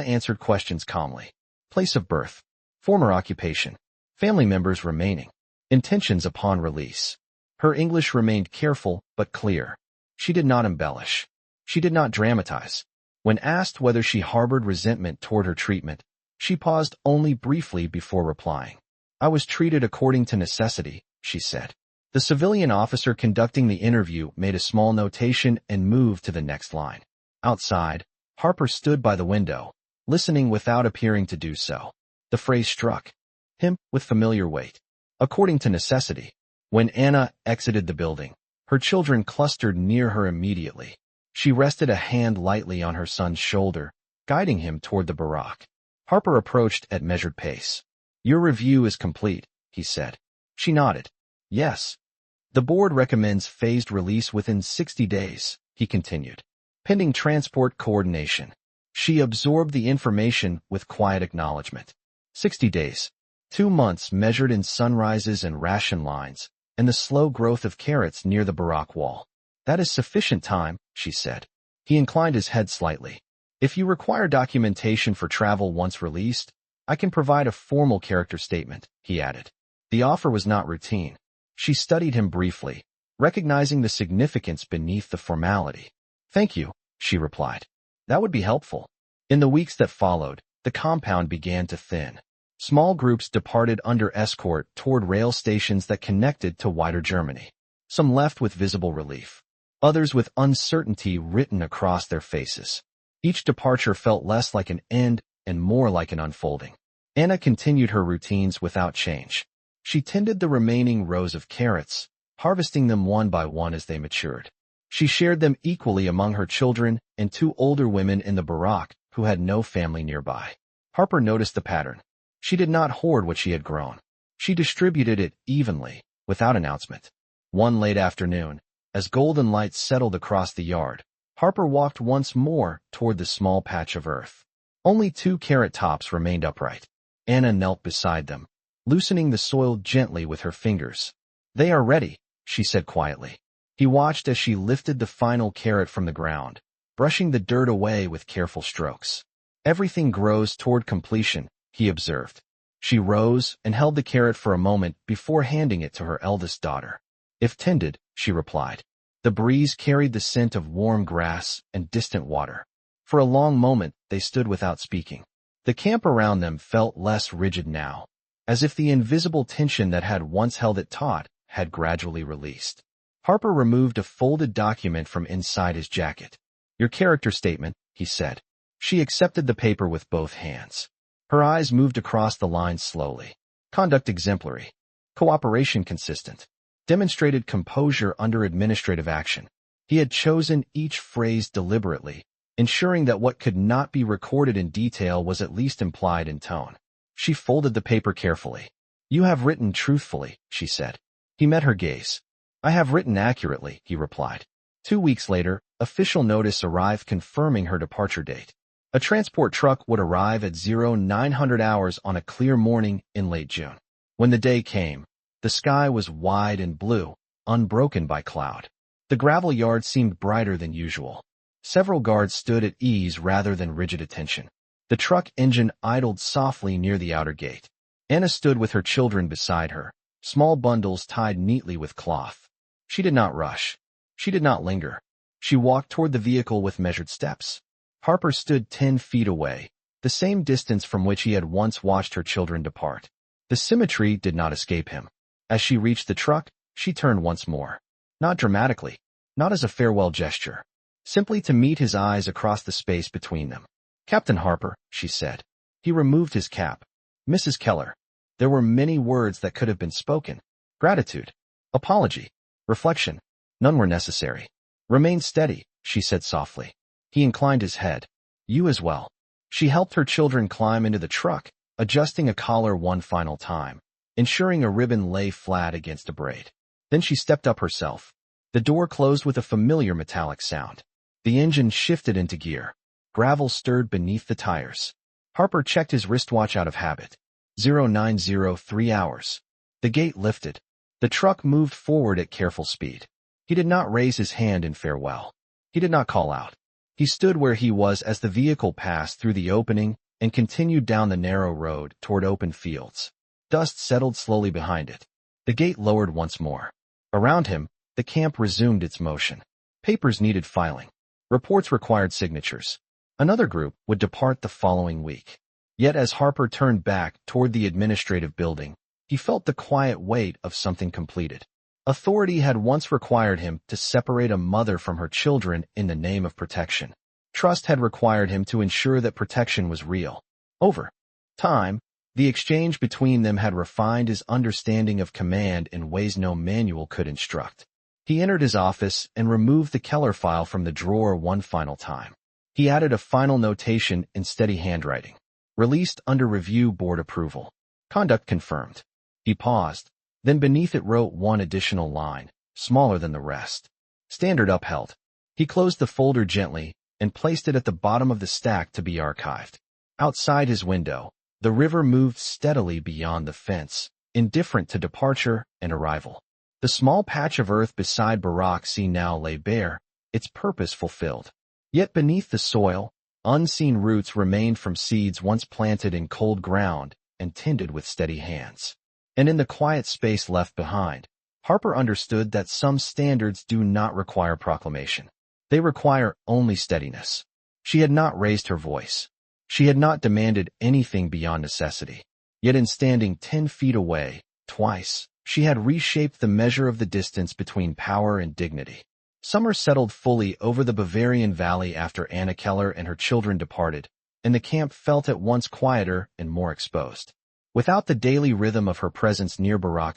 [SPEAKER 1] answered questions calmly. Place of birth, former occupation, family members remaining, intentions upon release. Her English remained careful but clear. She did not embellish. She did not dramatize. When asked whether she harbored resentment toward her treatment, she paused only briefly before replying. "I was treated according to necessity," she said. The civilian officer conducting the interview made a small notation and moved to the next line. Outside, Harper stood by the window, listening without appearing to do so. The phrase struck him with familiar weight. According to necessity. When Anna exited the building, her children clustered near her immediately. She rested a hand lightly on her son's shoulder, guiding him toward the barack. Harper approached at measured pace. "Your review is complete," he said. She nodded. "Yes. The board recommends phased release within 60 days, he continued. Pending transport coordination. She absorbed the information with quiet acknowledgement. 60 days. 2 months measured in sunrises and ration lines, and the slow growth of carrots near the barack wall. That is sufficient time, she said. He inclined his head slightly. If you require documentation for travel once released, I can provide a formal character statement, he added. The offer was not routine. She studied him briefly, recognizing the significance beneath the formality. Thank you, she replied. That would be helpful. In the weeks that followed, the compound began to thin. Small groups departed under escort toward rail stations that connected to wider Germany. Some left with visible relief, others with uncertainty written across their faces. Each departure felt less like an end and more like an unfolding. Anna continued her routines without change. She tended the remaining rows of carrots, harvesting them one by one as they matured. She shared them equally among her children and two older women in the barrack who had no family nearby. Harper noticed the pattern. She did not hoard what she had grown. She distributed it evenly, without announcement. One late afternoon, as golden light settled across the yard, Harper walked once more toward the small patch of earth. Only 2 carrot tops remained upright. Anna knelt beside them, loosening the soil gently with her fingers. They are ready, she said quietly. He watched as she lifted the final carrot from the ground, brushing the dirt away with careful strokes. Everything grows toward completion, he observed. She rose and held the carrot for a moment before handing it to her eldest daughter. If tended, she replied. The breeze carried the scent of warm grass and distant water. For a long moment, they stood without speaking. The camp around them felt less rigid now, as if the invisible tension that had once held it taut had gradually released. Harper removed a folded document from inside his jacket. Your character statement, he said. She accepted the paper with both hands. Her eyes moved across the lines slowly. Conduct exemplary. Cooperation consistent. Demonstrated composure under administrative action. He had chosen each phrase deliberately, ensuring that what could not be recorded in detail was at least implied in tone. She folded the paper carefully. You have written truthfully, she said. He met her gaze. I have written accurately, he replied. 2 weeks later, official notice arrived confirming her departure date. A transport truck would arrive at 0900 hours on a clear morning in late June. When the day came, the sky was wide and blue, unbroken by cloud. The gravel yard seemed brighter than usual. Several guards stood at ease rather than rigid attention. The truck engine idled softly near the outer gate. Anna stood with her children beside her, small bundles tied neatly with cloth. She did not rush. She did not linger. She walked toward the vehicle with measured steps. Harper stood 10 feet away, the same distance from which he had once watched her children depart. The symmetry did not escape him. As she reached the truck, she turned once more. Not dramatically, not as a farewell gesture, simply to meet his eyes across the space between them. Captain Harper, she said. He removed his cap. Mrs. Keller. There were many words that could have been spoken. Gratitude. Apology. Reflection. None were necessary. Remain steady, she said softly. He inclined his head. You as well. She helped her children climb into the truck, adjusting a collar one final time, ensuring a ribbon lay flat against a braid. Then she stepped up herself. The door closed with a familiar metallic sound. The engine shifted into gear. Gravel stirred beneath the tires. Harper checked his wristwatch out of habit. 0903 hours. The gate lifted. The truck moved forward at careful speed. He did not raise his hand in farewell. He did not call out. He stood where he was as the vehicle passed through the opening and continued down the narrow road toward open fields. Dust settled slowly behind it. The gate lowered once more. Around him, the camp resumed its motion. Papers needed filing. Reports required signatures. Another group would depart the following week. Yet as Harper turned back toward the administrative building, he felt the quiet weight of something completed. Authority had once required him to separate a mother from her children in the name of protection. Trust had required him to ensure that protection was real. Over time, the exchange between them had refined his understanding of command in ways no manual could instruct. He entered his office and removed the Keller file from the drawer one final time. He added a final notation in steady handwriting. Released under review board approval. Conduct confirmed. He paused, then beneath it wrote one additional line, smaller than the rest. Standard upheld. He closed the folder gently and placed it at the bottom of the stack to be archived. Outside his window, the river moved steadily beyond the fence, indifferent to departure and arrival. The small patch of earth beside Bavaria now lay bare, its purpose fulfilled. Yet beneath the soil, unseen roots remained from seeds once planted in cold ground and tended with steady hands. And in the quiet space left behind, Harper understood that some standards do not require proclamation. They require only steadiness. She had not raised her voice. She had not demanded anything beyond necessity. Yet in standing 10 feet away, twice, she had reshaped the measure of the distance between power and dignity. Summer settled fully over the Bavarian valley after Anna Keller and her children departed, and the camp felt at once quieter and more exposed. Without the daily rhythm of her presence near Bavaria,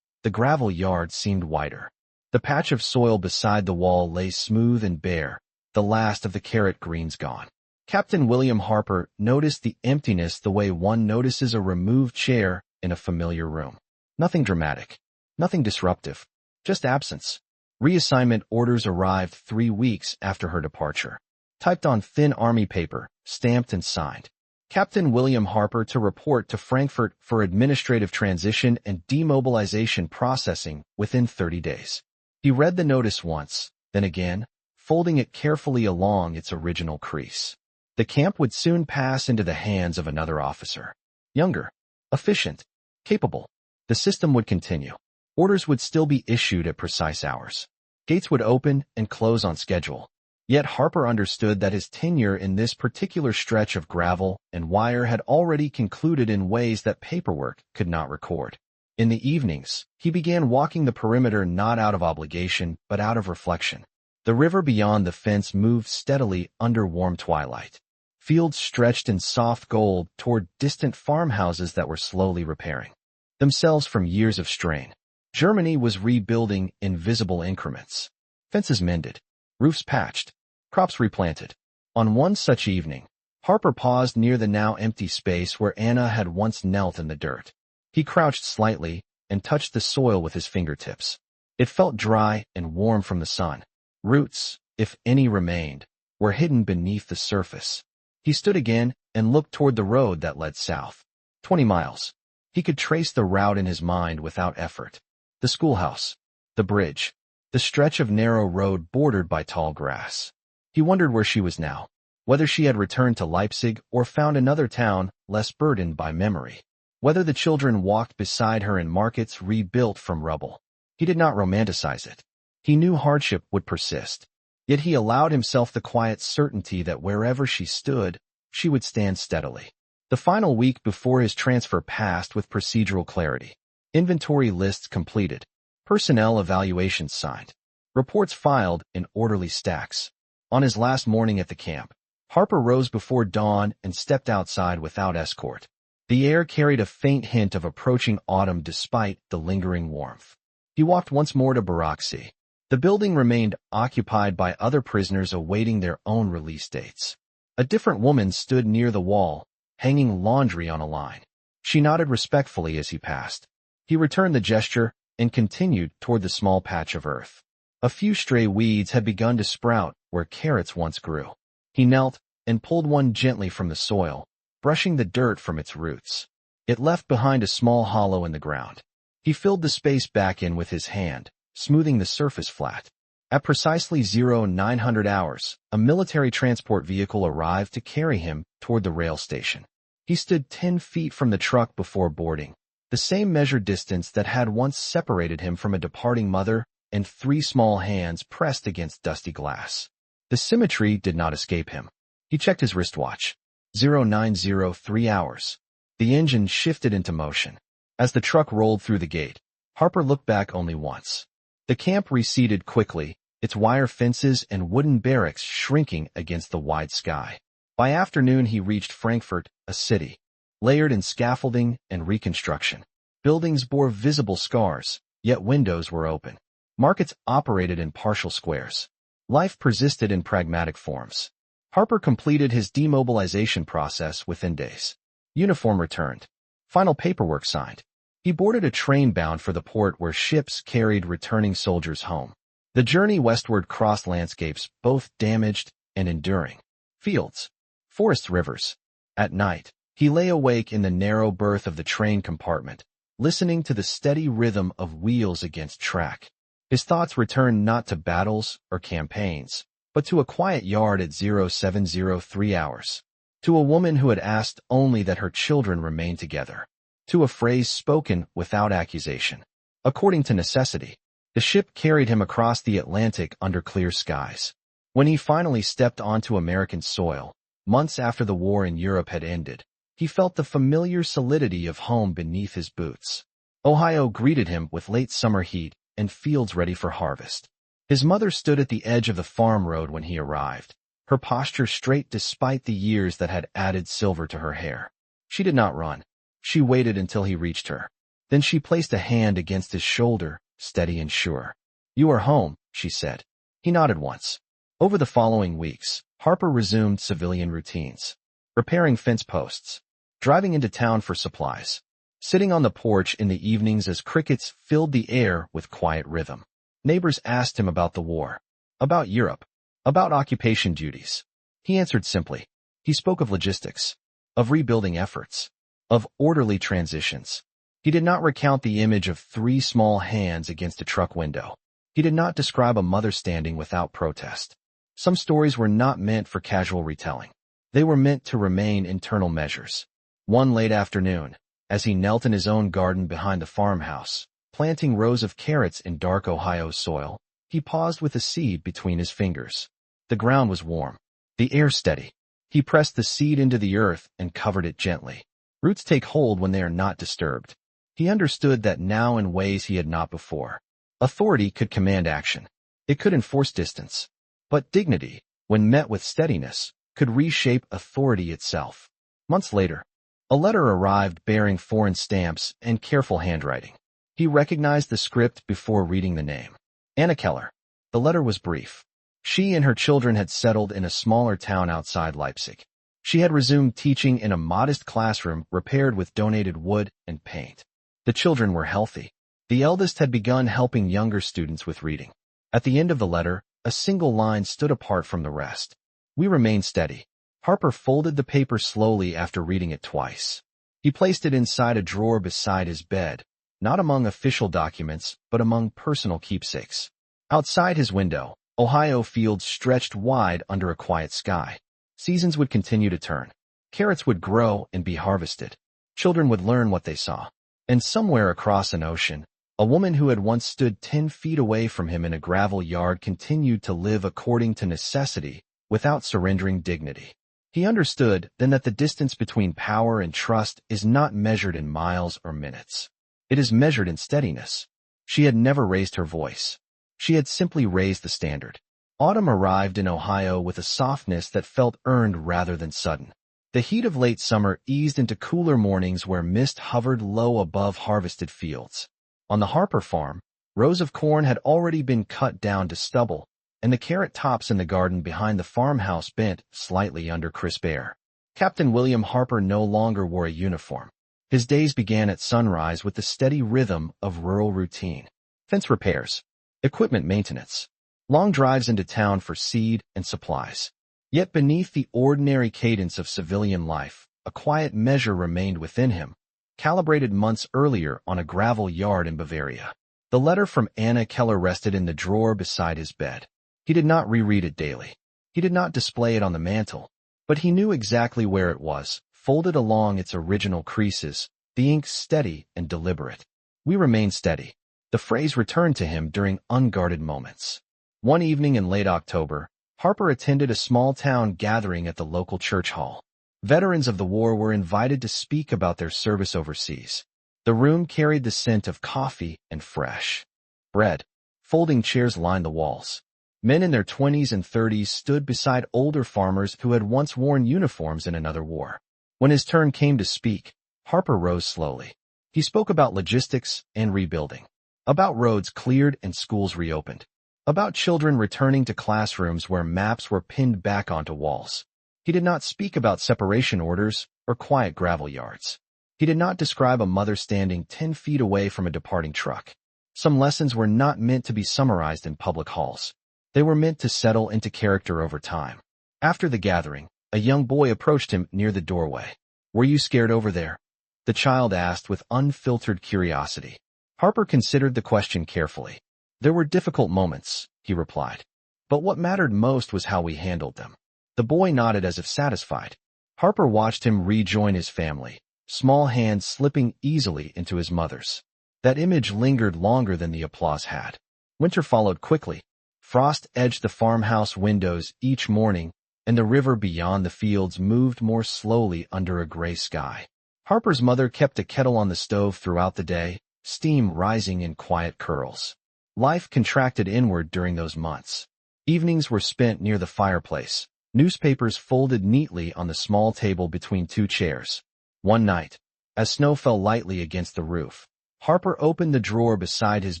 [SPEAKER 1] the gravel yard seemed wider. The patch of soil beside the wall lay smooth and bare, the last of the carrot greens gone. Captain William Harper noticed the emptiness the way one notices a removed chair in a familiar room. Nothing dramatic, nothing disruptive, just absence. Reassignment orders arrived 3 weeks after her departure. Typed on thin army paper, stamped and signed. Captain William Harper to report to Frankfurt for administrative transition and demobilization processing within 30 days. He read the notice once, then again, folding it carefully along its original crease. The camp would soon pass into the hands of another officer. Younger, efficient, capable. The system would continue. Orders would still be issued at precise hours. Gates would open and close on schedule. Yet Harper understood that his tenure in this particular stretch of gravel and wire had already concluded in ways that paperwork could not record. In the evenings, he began walking the perimeter not out of obligation, but out of reflection. The river beyond the fence moved steadily under warm twilight. Fields stretched in soft gold toward distant farmhouses that were slowly repairing themselves from years of strain. Germany was rebuilding in visible increments. Fences mended, roofs patched, crops replanted. On one such evening, Harper paused near the now empty space where Anna had once knelt in the dirt. He crouched slightly and touched the soil with his fingertips. It felt dry and warm from the sun. Roots, if any remained, were hidden beneath the surface. He stood again and looked toward the road that led south. 20 miles. He could trace the route in his mind without effort. The schoolhouse, the bridge, the stretch of narrow road bordered by tall grass. He wondered where she was now, whether she had returned to Leipzig or found another town less burdened by memory, whether the children walked beside her in markets rebuilt from rubble. He did not romanticize it. He knew hardship would persist, yet he allowed himself the quiet certainty that wherever she stood, she would stand steadily. The final week before his transfer passed with procedural clarity. Inventory lists completed. Personnel evaluations signed. Reports filed in orderly stacks. On his last morning at the camp, Harper rose before dawn and stepped outside without escort. The air carried a faint hint of approaching autumn despite the lingering warmth. He walked once more to Bavaria. The building remained occupied by other prisoners awaiting their own release dates. A different woman stood near the wall, hanging laundry on a line. She nodded respectfully as he passed. He returned the gesture and continued toward the small patch of earth. A few stray weeds had begun to sprout where carrots once grew. He knelt and pulled one gently from the soil, brushing the dirt from its roots. It left behind a small hollow in the ground. He filled the space back in with his hand, smoothing the surface flat. At precisely 0900 hours, a military transport vehicle arrived to carry him toward the rail station. He stood 10 feet from the truck before boarding, the same measured distance that had once separated him from a departing mother, and 3 small hands pressed against dusty glass. The symmetry did not escape him. He checked his wristwatch. 0903 hours. The engine shifted into motion. As the truck rolled through the gate, Harper looked back only once. The camp receded quickly, its wire fences and wooden barracks shrinking against the wide sky. By afternoon he reached Frankfurt, a city, layered in scaffolding and reconstruction. Buildings bore visible scars, yet windows were open. Markets operated in partial squares. Life persisted in pragmatic forms. Harper completed his demobilization process within days. Uniform returned. Final paperwork signed. He boarded a train bound for the port where ships carried returning soldiers home. The journey westward crossed landscapes both damaged and enduring. Fields, forests, rivers. At night, he lay awake in the narrow berth of the train compartment, listening to the steady rhythm of wheels against track. His thoughts returned not to battles or campaigns, but to a quiet yard at 0703 hours. To a woman who had asked only that her children remain together. To a phrase spoken without accusation. According to necessity, the ship carried him across the Atlantic under clear skies. When he finally stepped onto American soil, months after the war in Europe had ended, he felt the familiar solidity of home beneath his boots. Ohio greeted him with late summer heat and fields ready for harvest. His mother stood at the edge of the farm road when he arrived, her posture straight despite the years that had added silver to her hair. She did not run. She waited until he reached her. Then she placed a hand against his shoulder, steady and sure. "You are home," she said. He nodded once. Over the following weeks, Harper resumed civilian routines. Repairing fence posts. Driving into town for supplies. Sitting on the porch in the evenings as crickets filled the air with quiet rhythm. Neighbors asked him about the war. About Europe. About occupation duties. He answered simply. He spoke of logistics. Of rebuilding efforts. Of orderly transitions. He did not recount the image of 3 small hands against a truck window. He did not describe a mother standing without protest. Some stories were not meant for casual retelling. They were meant to remain internal measures. One late afternoon, as he knelt in his own garden behind the farmhouse, planting rows of carrots in dark Ohio soil, he paused with a seed between his fingers. The ground was warm, the air steady. He pressed the seed into the earth and covered it gently. Roots take hold when they are not disturbed. He understood that now in ways he had not before. Authority could command action. It could enforce distance. But dignity, when met with steadiness, could reshape authority itself. Months later, a letter arrived bearing foreign stamps and careful handwriting. He recognized the script before reading the name. Anna Keller. The letter was brief. She and her children had settled in a smaller town outside Leipzig. She had resumed teaching in a modest classroom repaired with donated wood and paint. The children were healthy. The eldest had begun helping younger students with reading. At the end of the letter, a single line stood apart from the rest. "We remain steady." Harper folded the paper slowly after reading it twice. He placed it inside a drawer beside his bed, not among official documents, but among personal keepsakes. Outside his window, Ohio fields stretched wide under a quiet sky. Seasons would continue to turn. Carrots would grow and be harvested. Children would learn what they saw. And somewhere across an ocean, a woman who had once stood 10 feet away from him in a gravel yard continued to live according to necessity, without surrendering dignity. He understood then that the distance between power and trust is not measured in miles or minutes. It is measured in steadiness. She had never raised her voice. She had simply raised the standard. Autumn arrived in Ohio with a softness that felt earned rather than sudden. The heat of late summer eased into cooler mornings where mist hovered low above harvested fields. On the Harper farm, rows of corn had already been cut down to stubble, and the carrot tops in the garden behind the farmhouse bent slightly under crisp air. Captain William Harper no longer wore a uniform. His days began at sunrise with the steady rhythm of rural routine. Fence repairs, equipment maintenance, long drives into town for seed and supplies. Yet beneath the ordinary cadence of civilian life, a quiet measure remained within him, calibrated months earlier on a gravel yard in Bavaria. The letter from Anna Keller rested in the drawer beside his bed. He did not reread it daily. He did not display it on the mantel, but he knew exactly where it was, folded along its original creases, the ink steady and deliberate. "We remain steady." The phrase returned to him during unguarded moments. One evening in late October, Harper attended a small-town gathering at the local church hall. Veterans of the war were invited to speak about their service overseas. The room carried the scent of coffee and fresh bread. Folding chairs lined the walls. Men in their 20s and 30s stood beside older farmers who had once worn uniforms in another war. When his turn came to speak, Harper rose slowly. He spoke about logistics and rebuilding, about roads cleared and schools reopened, about children returning to classrooms where maps were pinned back onto walls. He did not speak about separation orders or quiet gravel yards. He did not describe a mother standing 10 feet away from a departing truck. Some lessons were not meant to be summarized in public halls. They were meant to settle into character over time. After the gathering, a young boy approached him near the doorway. "Were you scared over there?" the child asked with unfiltered curiosity. Harper considered the question carefully. There were difficult moments, he replied. But what mattered most was how we handled them. The boy nodded as if satisfied. Harper watched him rejoin his family, small hands slipping easily into his mother's. That image lingered longer than the applause had. Winter followed quickly. Frost edged the farmhouse windows each morning, and the river beyond the fields moved more slowly under a gray sky. Harper's mother kept a kettle on the stove throughout the day, steam rising in quiet curls. Life contracted inward during those months. Evenings were spent near the fireplace, newspapers folded neatly on the small table between two chairs. One night, as snow fell lightly against the roof, Harper opened the drawer beside his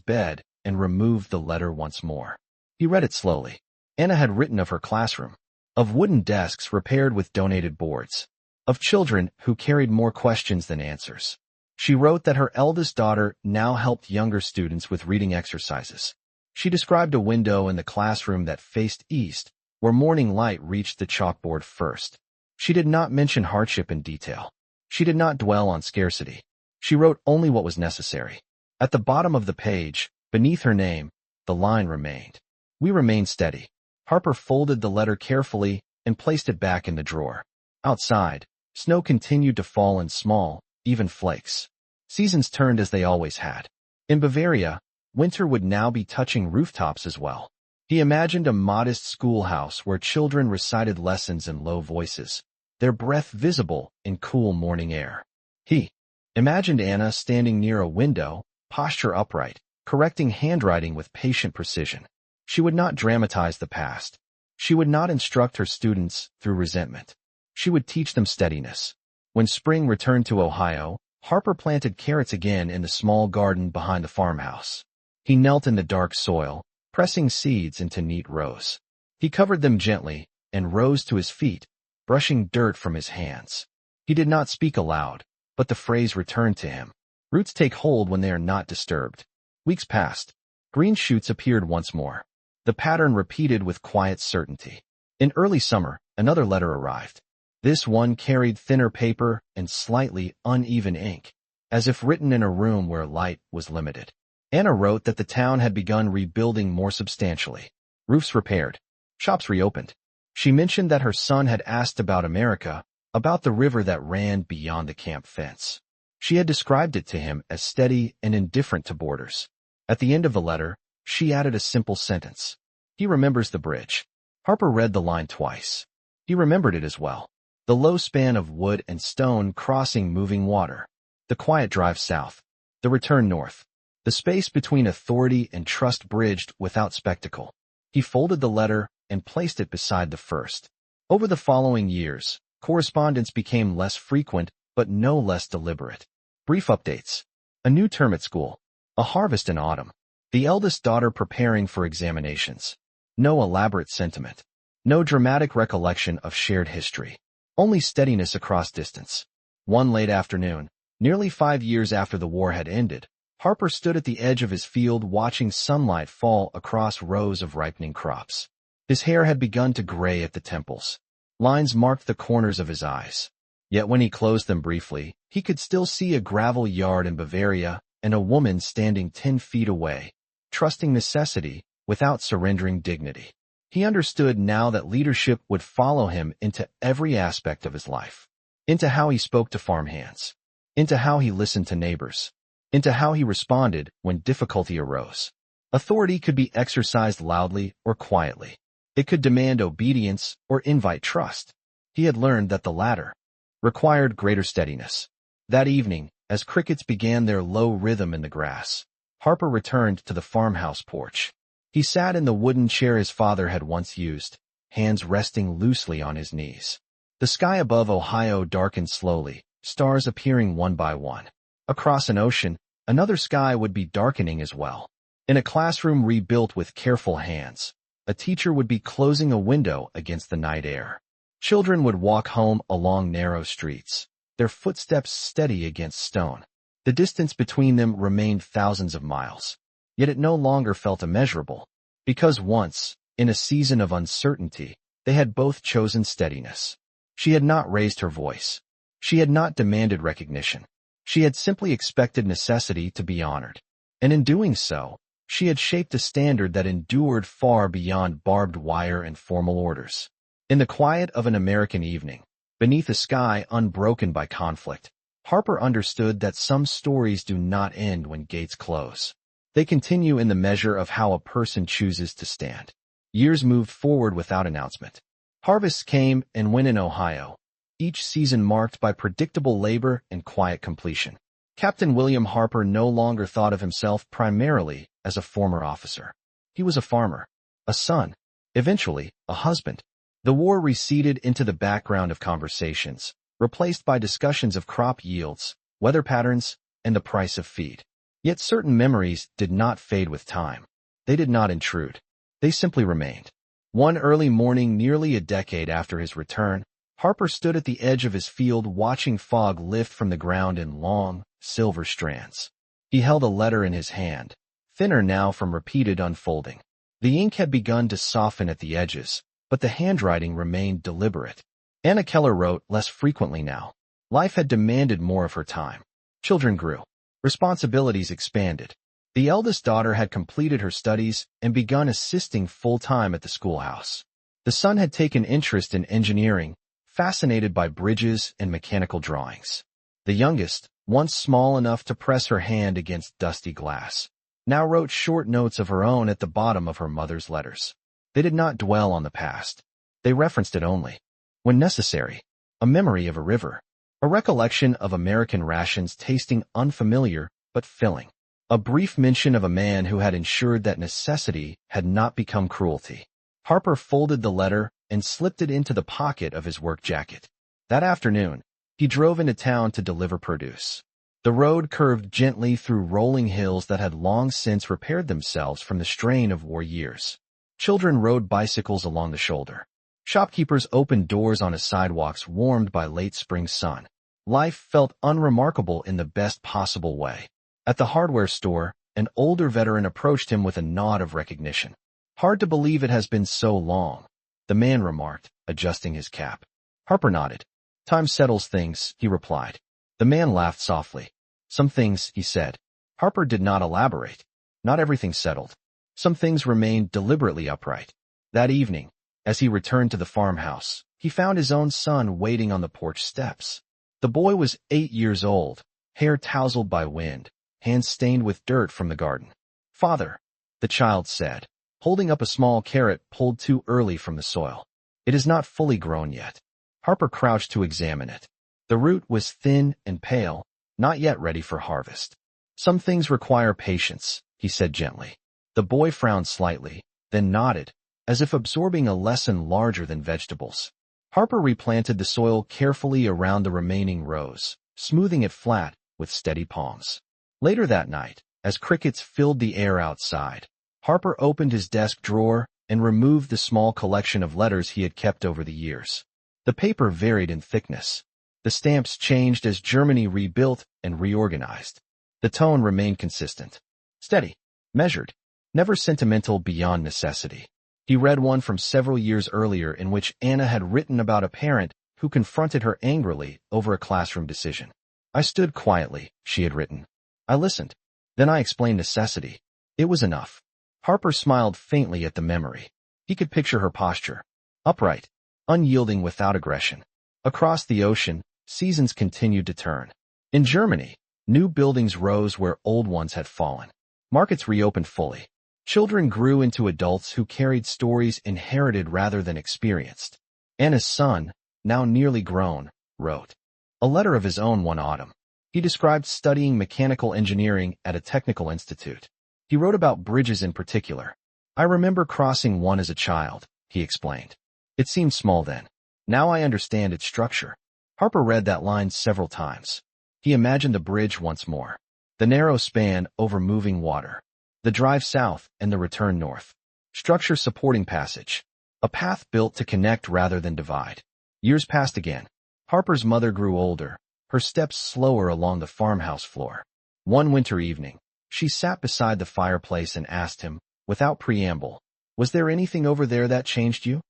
[SPEAKER 1] bed and removed the letter once more. He read it slowly. Anna had written of her classroom, of wooden desks repaired with donated boards, of children who carried more questions than answers. She wrote that her eldest daughter now helped younger students with reading exercises. She described a window in the classroom that faced east, where morning light reached the chalkboard first. She did not mention hardship in detail. She did not dwell on scarcity. She wrote only what was necessary. At the bottom of the page, beneath her name, the line remained. We remained steady. Harper folded the letter carefully and placed it back in the drawer. Outside, snow continued to fall in small, even flakes. Seasons turned as they always had. In Bavaria, winter would now be touching rooftops as well. He imagined a modest schoolhouse where children recited lessons in low voices, their breath visible in cool morning air. He imagined Anna standing near a window, posture upright, correcting handwriting with patient precision. She would not dramatize the past. She would not instruct her students through resentment. She would teach them steadiness. When spring returned to Ohio, Harper planted carrots again in the small garden behind the farmhouse. He knelt in the dark soil, pressing seeds into neat rows. He covered them gently and rose to his feet, brushing dirt from his hands. He did not speak aloud, but the phrase returned to him. Roots take hold when they are not disturbed. Weeks passed. Green shoots appeared once more. The pattern repeated with quiet certainty. In early summer, another letter arrived. This one carried thinner paper and slightly uneven ink, as if written in a room where light was limited. Anna wrote that the town had begun rebuilding more substantially. Roofs repaired. Shops reopened. She mentioned that her son had asked about America, about the river that ran beyond the camp fence. She had described it to him as steady and indifferent to borders. At the end of the letter, she added a simple sentence. He remembers the bridge. Harper read the line twice. He remembered it as well. The low span of wood and stone crossing moving water. The quiet drive south. The return north. The space between authority and trust bridged without spectacle. He folded the letter and placed it beside the first. Over the following years, correspondence became less frequent but no less deliberate. Brief updates. A new term at school. A harvest in autumn. The eldest daughter preparing for examinations. No elaborate sentiment. No dramatic recollection of shared history. Only steadiness across distance. One late afternoon, nearly 5 years after the war had ended, Harper stood at the edge of his field watching sunlight fall across rows of ripening crops. His hair had begun to gray at the temples. Lines marked the corners of his eyes. Yet when he closed them briefly, he could still see a gravel yard in Bavaria and a woman standing 10 feet away, trusting necessity without surrendering dignity. He understood now that leadership would follow him into every aspect of his life. Into how he spoke to farmhands. Into how he listened to neighbors. Into how he responded when difficulty arose. Authority could be exercised loudly or quietly. It could demand obedience or invite trust. He had learned that the latter required greater steadiness. That evening, as crickets began their low rhythm in the grass, Harper returned to the farmhouse porch. He sat in the wooden chair his father had once used, hands resting loosely on his knees. The sky above Ohio darkened slowly, stars appearing one by one. Across an ocean, another sky would be darkening as well. In a classroom rebuilt with careful hands, a teacher would be closing a window against the night air. Children would walk home along narrow streets, their footsteps steady against stone. The distance between them remained thousands of miles. Yet it no longer felt immeasurable, because once, in a season of uncertainty, they had both chosen steadiness. She had not raised her voice. She had not demanded recognition. She had simply expected necessity to be honored. And in doing so, she had shaped a standard that endured far beyond barbed wire and formal orders. In the quiet of an American evening, beneath a sky unbroken by conflict, Harper understood that some stories do not end when gates close. They continue in the measure of how a person chooses to stand. Years moved forward without announcement. Harvests came and went in Ohio, each season marked by predictable labor and quiet completion. Captain William Harper no longer thought of himself primarily as a former officer. He was a farmer, a son, eventually a husband. The war receded into the background of conversations, replaced by discussions of crop yields, weather patterns, and the price of feed. Yet certain memories did not fade with time. They did not intrude. They simply remained. One early morning nearly a decade after his return, Harper stood at the edge of his field watching fog lift from the ground in long, silver strands. He held a letter in his hand, thinner now from repeated unfolding. The ink had begun to soften at the edges, but the handwriting remained deliberate. Anna Keller wrote less frequently now. Life had demanded more of her time. Children grew. Responsibilities expanded. The eldest daughter had completed her studies and begun assisting full-time at the schoolhouse. The son had taken interest in engineering, fascinated by bridges and mechanical drawings. The youngest, once small enough to press her hand against dusty glass, now wrote short notes of her own at the bottom of her mother's letters. They did not dwell on the past. They referenced it only, when necessary, a memory of a river, a recollection of American rations tasting unfamiliar but filling, a brief mention of a man who had ensured that necessity had not become cruelty. Harper folded the letter and slipped it into the pocket of his work jacket. That afternoon, he drove into town to deliver produce. The road curved gently through rolling hills that had long since repaired themselves from the strain of war years. Children rode bicycles along the shoulder. Shopkeepers opened doors on sidewalks warmed by late spring sun. Life felt unremarkable in the best possible way. At the hardware store, an older veteran approached him with a nod of recognition. "Hard to believe it has been so long," the man remarked, adjusting his cap. Harper nodded. "Time settles things," he replied. The man laughed softly. "Some things," he said. Harper did not elaborate. Not everything settled. Some things remained deliberately upright. That evening, as he returned to the farmhouse, he found his own son waiting on the porch steps. The boy was 8 years old, hair tousled by wind, hands stained with dirt from the garden. "Father," the child said, holding up a small carrot pulled too early from the soil. "It is not fully grown yet." Harper crouched to examine it. The root was thin and pale, not yet ready for harvest. "Some things require patience," he said gently. The boy frowned slightly, then nodded, as if absorbing a lesson larger than vegetables. Harper replanted the soil carefully around the remaining rows, smoothing it flat with steady palms. Later that night, as crickets filled the air outside, Harper opened his desk drawer and removed the small collection of letters he had kept over the years. The paper varied in thickness. The stamps changed as Germany rebuilt and reorganized. The tone remained consistent, steady, measured, never sentimental beyond necessity. He read one from several years earlier in which Anna had written about a parent who confronted her angrily over a classroom decision. "I stood quietly," she had written. "I listened. Then I explained necessity. It was enough." Harper smiled faintly at the memory. He could picture her posture, upright, unyielding without aggression. Across the ocean, seasons continued to turn. In Germany, new buildings rose where old ones had fallen. Markets reopened fully. Children grew into adults who carried stories inherited rather than experienced. Anna's son, now nearly grown, wrote a letter of his own one autumn. He described studying mechanical engineering at a technical institute. He wrote about bridges in particular. "I remember crossing one as a child," he explained. "It seemed small then. Now I understand its structure." Harper read that line several times. He imagined the bridge once more. The narrow span over moving water. The drive south and the return north. Structure supporting passage. A path built to connect rather than divide. Years passed again. Harper's mother grew older, her steps slower along the farmhouse floor. One winter evening, she sat beside the fireplace and asked him, without preamble, "Was there anything over there that changed you?"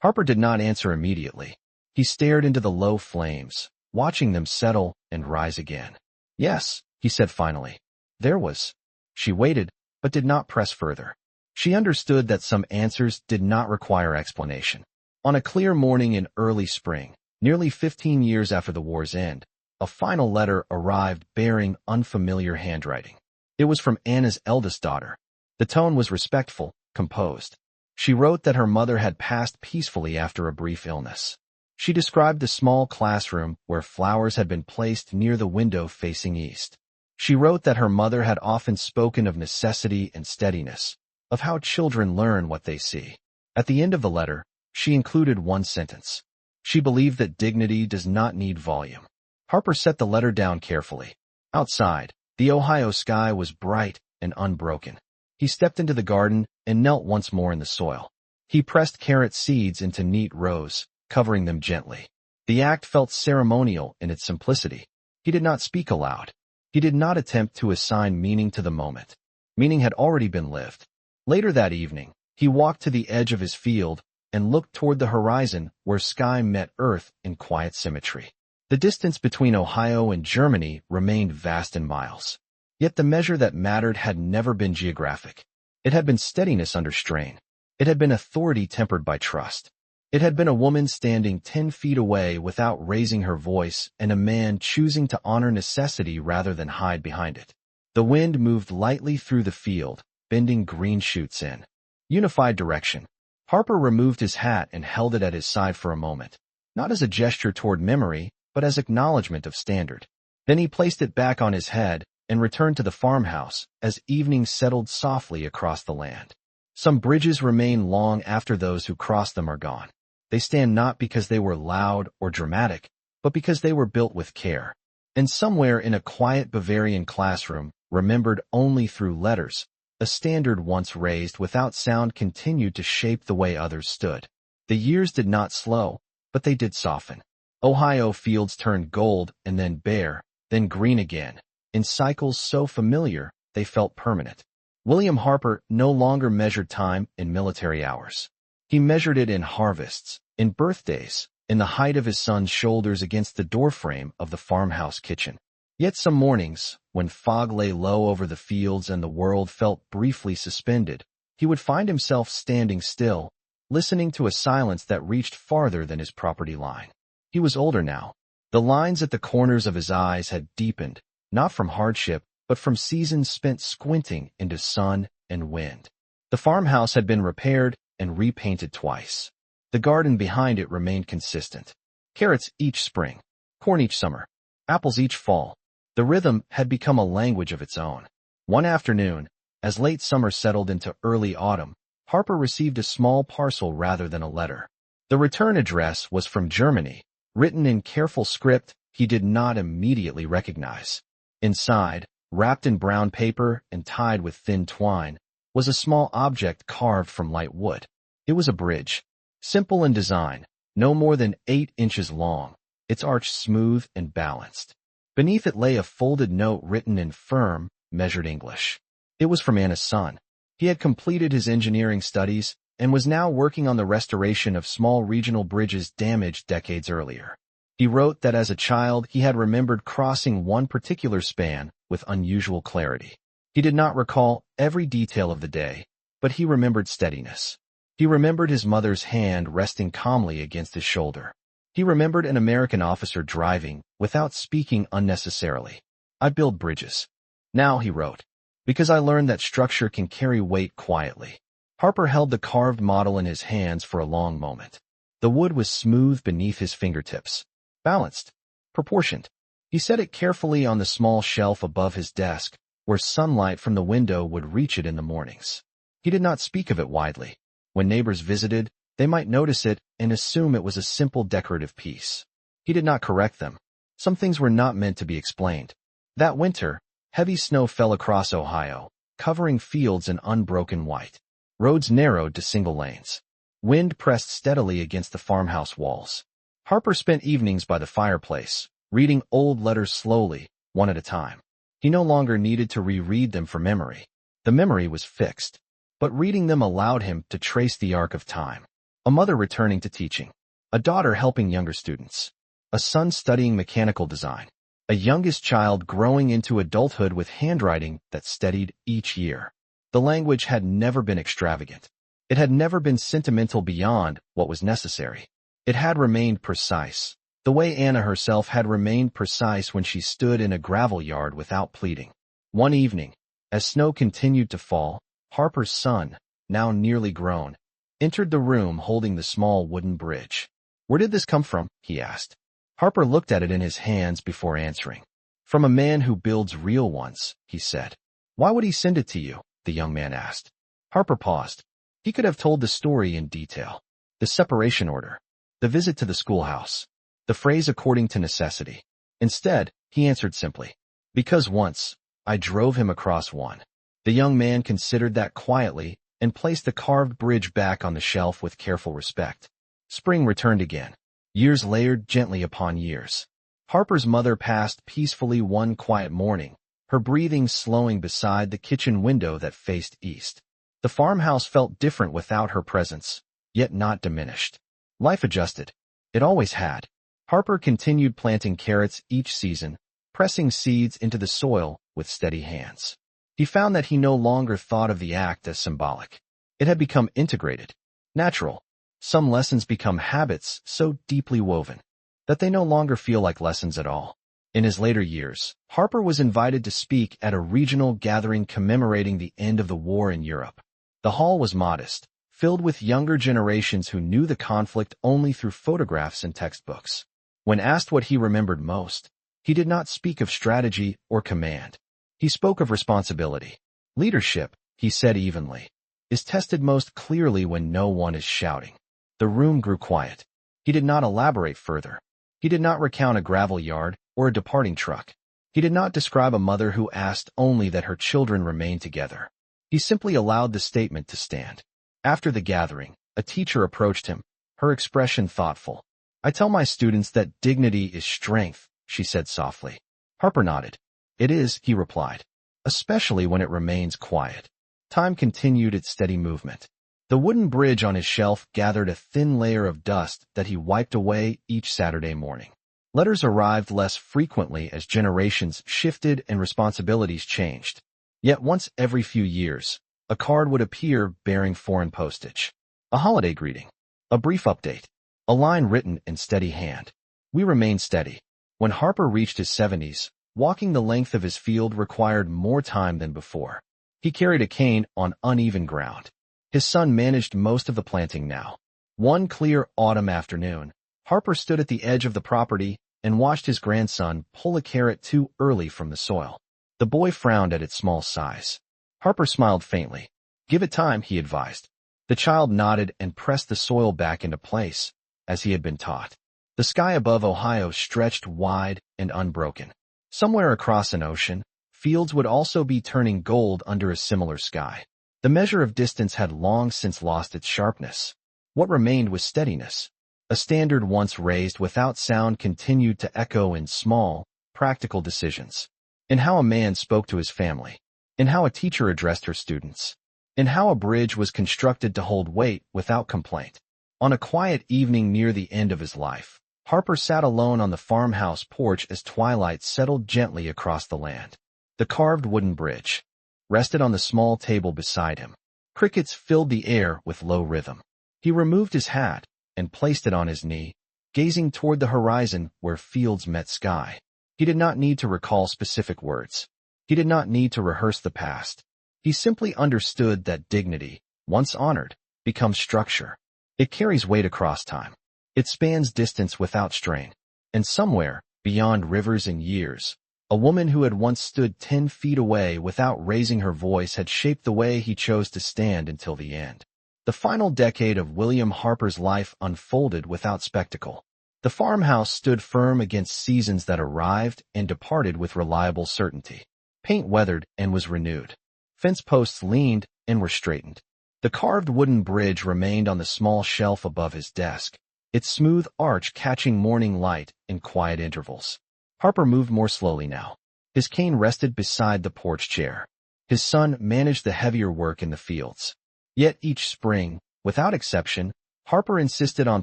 [SPEAKER 1] Harper did not answer immediately. He stared into the low flames, watching them settle and rise again. Yes, he said finally. There was. She waited, but did not press further. She understood that some answers did not require explanation. On a clear morning in early spring, nearly 15 years after the war's end, a final letter arrived bearing unfamiliar handwriting. It was from Anna's eldest daughter. The tone was respectful, composed. She wrote that her mother had passed peacefully after a brief illness. She described the small classroom where flowers had been placed near the window facing east. She wrote that her mother had often spoken of necessity and steadiness, of how children learn what they see. At the end of the letter, she included one sentence. She believed that dignity does not need volume. Harper set the letter down carefully. Outside, the Ohio sky was bright and unbroken. He stepped into the garden and knelt once more in the soil. He pressed carrot seeds into neat rows, covering them gently. The act felt ceremonial in its simplicity. He did not speak aloud. He did not attempt to assign meaning to the moment. Meaning had already been lived. Later that evening, he walked to the edge of his field and looked toward the horizon where sky met earth in quiet symmetry. The distance between Ohio and Germany remained vast in miles. Yet the measure that mattered had never been geographic. It had been steadiness under strain. It had been authority tempered by trust. It had been a woman standing 10 feet away without raising her voice and a man choosing to honor necessity rather than hide behind it. The wind moved lightly through the field, bending green shoots in unified direction. Harper removed his hat and held it at his side for a moment, not as a gesture toward memory, but as acknowledgement of standard. Then he placed it back on his head and returned to the farmhouse as evening settled softly across the land. Some bridges remain long after those who cross them are gone. They stand not because they were loud or dramatic, but because they were built with care. And somewhere in a quiet Bavarian classroom, remembered only through letters, a standard once raised without sound continued to shape the way others stood. The years did not slow, but they did soften. Ohio fields turned gold and then bare, then green again, in cycles so familiar they felt permanent. William Harper no longer measured time in military hours. He measured it in harvests, in birthdays, in the height of his son's shoulders against the doorframe of the farmhouse kitchen. Yet some mornings, when fog lay low over the fields and the world felt briefly suspended, he would find himself standing still, listening to a silence that reached farther than his property line. He was older now. The lines at the corners of his eyes had deepened, not from hardship, but from seasons spent squinting into sun and wind. The farmhouse had been repaired and repainted twice. The garden behind it remained consistent. Carrots each spring, corn each summer, apples each fall. The rhythm had become a language of its own. One afternoon, as late summer settled into early autumn, Harper received a small parcel rather than a letter. The return address was from Germany, written in careful script he did not immediately recognize. Inside, wrapped in brown paper and tied with thin twine, was a small object carved from light wood. It was a bridge, simple in design, no more than 8 inches long, its arch smooth and balanced. Beneath it lay a folded note written in firm, measured English. It was from Anna's son. He had completed his engineering studies and was now working on the restoration of small regional bridges damaged decades earlier. He wrote that as a child he had remembered crossing one particular span with unusual clarity. He did not recall every detail of the day, but he remembered steadiness. He remembered his mother's hand resting calmly against his shoulder. He remembered an American officer driving, without speaking unnecessarily. I build bridges. Now, he wrote, because I learned that structure can carry weight quietly. Harper held the carved model in his hands for a long moment. The wood was smooth beneath his fingertips, balanced, proportioned. He set it carefully on the small shelf above his desk, where sunlight from the window would reach it in the mornings. He did not speak of it widely. When neighbors visited, they might notice it and assume it was a simple decorative piece. He did not correct them. Some things were not meant to be explained. That winter, heavy snow fell across Ohio, covering fields in unbroken white. Roads narrowed to single lanes. Wind pressed steadily against the farmhouse walls. Harper spent evenings by the fireplace, reading old letters slowly, one at a time. He no longer needed to reread them for memory. The memory was fixed, but reading them allowed him to trace the arc of time. A mother returning to teaching, a daughter helping younger students, a son studying mechanical design, a youngest child growing into adulthood with handwriting that steadied each year. The language had never been extravagant. It had never been sentimental beyond what was necessary. It had remained precise, the way Anna herself had remained precise when she stood in a gravel yard without pleading. One evening, as snow continued to fall, Harper's son, now nearly grown, entered the room holding the small wooden bridge. "Where did this come from?" he asked. Harper looked at it in his hands before answering. "From a man who builds real ones," he said. "Why would he send it to you?" the young man asked. Harper paused. He could have told the story in detail. The separation order, the visit to the schoolhouse, the phrase "according to necessity." Instead, he answered simply, "Because once, I drove him across one." The young man considered that quietly and placed the carved bridge back on the shelf with careful respect. Spring returned again. Years layered gently upon years. Harper's mother passed peacefully one quiet morning, her breathing slowing beside the kitchen window that faced east. The farmhouse felt different without her presence, yet not diminished. Life adjusted. It always had. Harper continued planting carrots each season, pressing seeds into the soil with steady hands. He found that he no longer thought of the act as symbolic. It had become integrated, natural. Some lessons become habits so deeply woven that they no longer feel like lessons at all. In his later years, Harper was invited to speak at a regional gathering commemorating the end of the war in Europe. The hall was modest, filled with younger generations who knew the conflict only through photographs and textbooks. When asked what he remembered most, he did not speak of strategy or command. He spoke of responsibility. "Leadership," he said evenly, "is tested most clearly when no one is shouting." The room grew quiet. He did not elaborate further. He did not recount a gravel yard or a departing truck. He did not describe a mother who asked only that her children remain together. He simply allowed the statement to stand. After the gathering, a teacher approached him, her expression thoughtful. "I tell my students that dignity is strength," she said softly. Harper nodded. "It is," he replied, "especially when it remains quiet." Time continued its steady movement. The wooden bridge on his shelf gathered a thin layer of dust that he wiped away each Saturday morning. Letters arrived less frequently as generations shifted and responsibilities changed. Yet once every few years, a card would appear bearing foreign postage. A holiday greeting, a brief update, a line written in steady hand. We remained steady. When Harper reached his 70s, walking the length of his field required more time than before. He carried a cane on uneven ground. His son managed most of the planting now. One clear autumn afternoon, Harper stood at the edge of the property and watched his grandson pull a carrot too early from the soil. The boy frowned at its small size. Harper smiled faintly. "Give it time," he advised. The child nodded and pressed the soil back into place, as he had been taught. The sky above Ohio stretched wide and unbroken. Somewhere across an ocean, fields would also be turning gold under a similar sky. The measure of distance had long since lost its sharpness. What remained was steadiness. A standard once raised without sound continued to echo in small, practical decisions. In how a man spoke to his family. In how a teacher addressed her students. In how a bridge was constructed to hold weight without complaint. On a quiet evening near the end of his life, Harper sat alone on the farmhouse porch as twilight settled gently across the land. The carved wooden bridge rested on the small table beside him. Crickets filled the air with low rhythm. He removed his hat and placed it on his knee, gazing toward the horizon where fields met sky. He did not need to recall specific words. He did not need to rehearse the past. He simply understood that dignity, once honored, becomes structure. It carries weight across time. It spans distance without strain. And somewhere, beyond rivers and years, a woman who had once stood 10 feet away without raising her voice had shaped the way he chose to stand until the end. The final decade of William Harper's life unfolded without spectacle. The farmhouse stood firm against seasons that arrived and departed with reliable certainty. Paint weathered and was renewed. Fence posts leaned and were straightened. The carved wooden bridge remained on the small shelf above his desk, its smooth arch catching morning light in quiet intervals. Harper moved more slowly now. His cane rested beside the porch chair. His son managed the heavier work in the fields. Yet each spring, without exception, Harper insisted on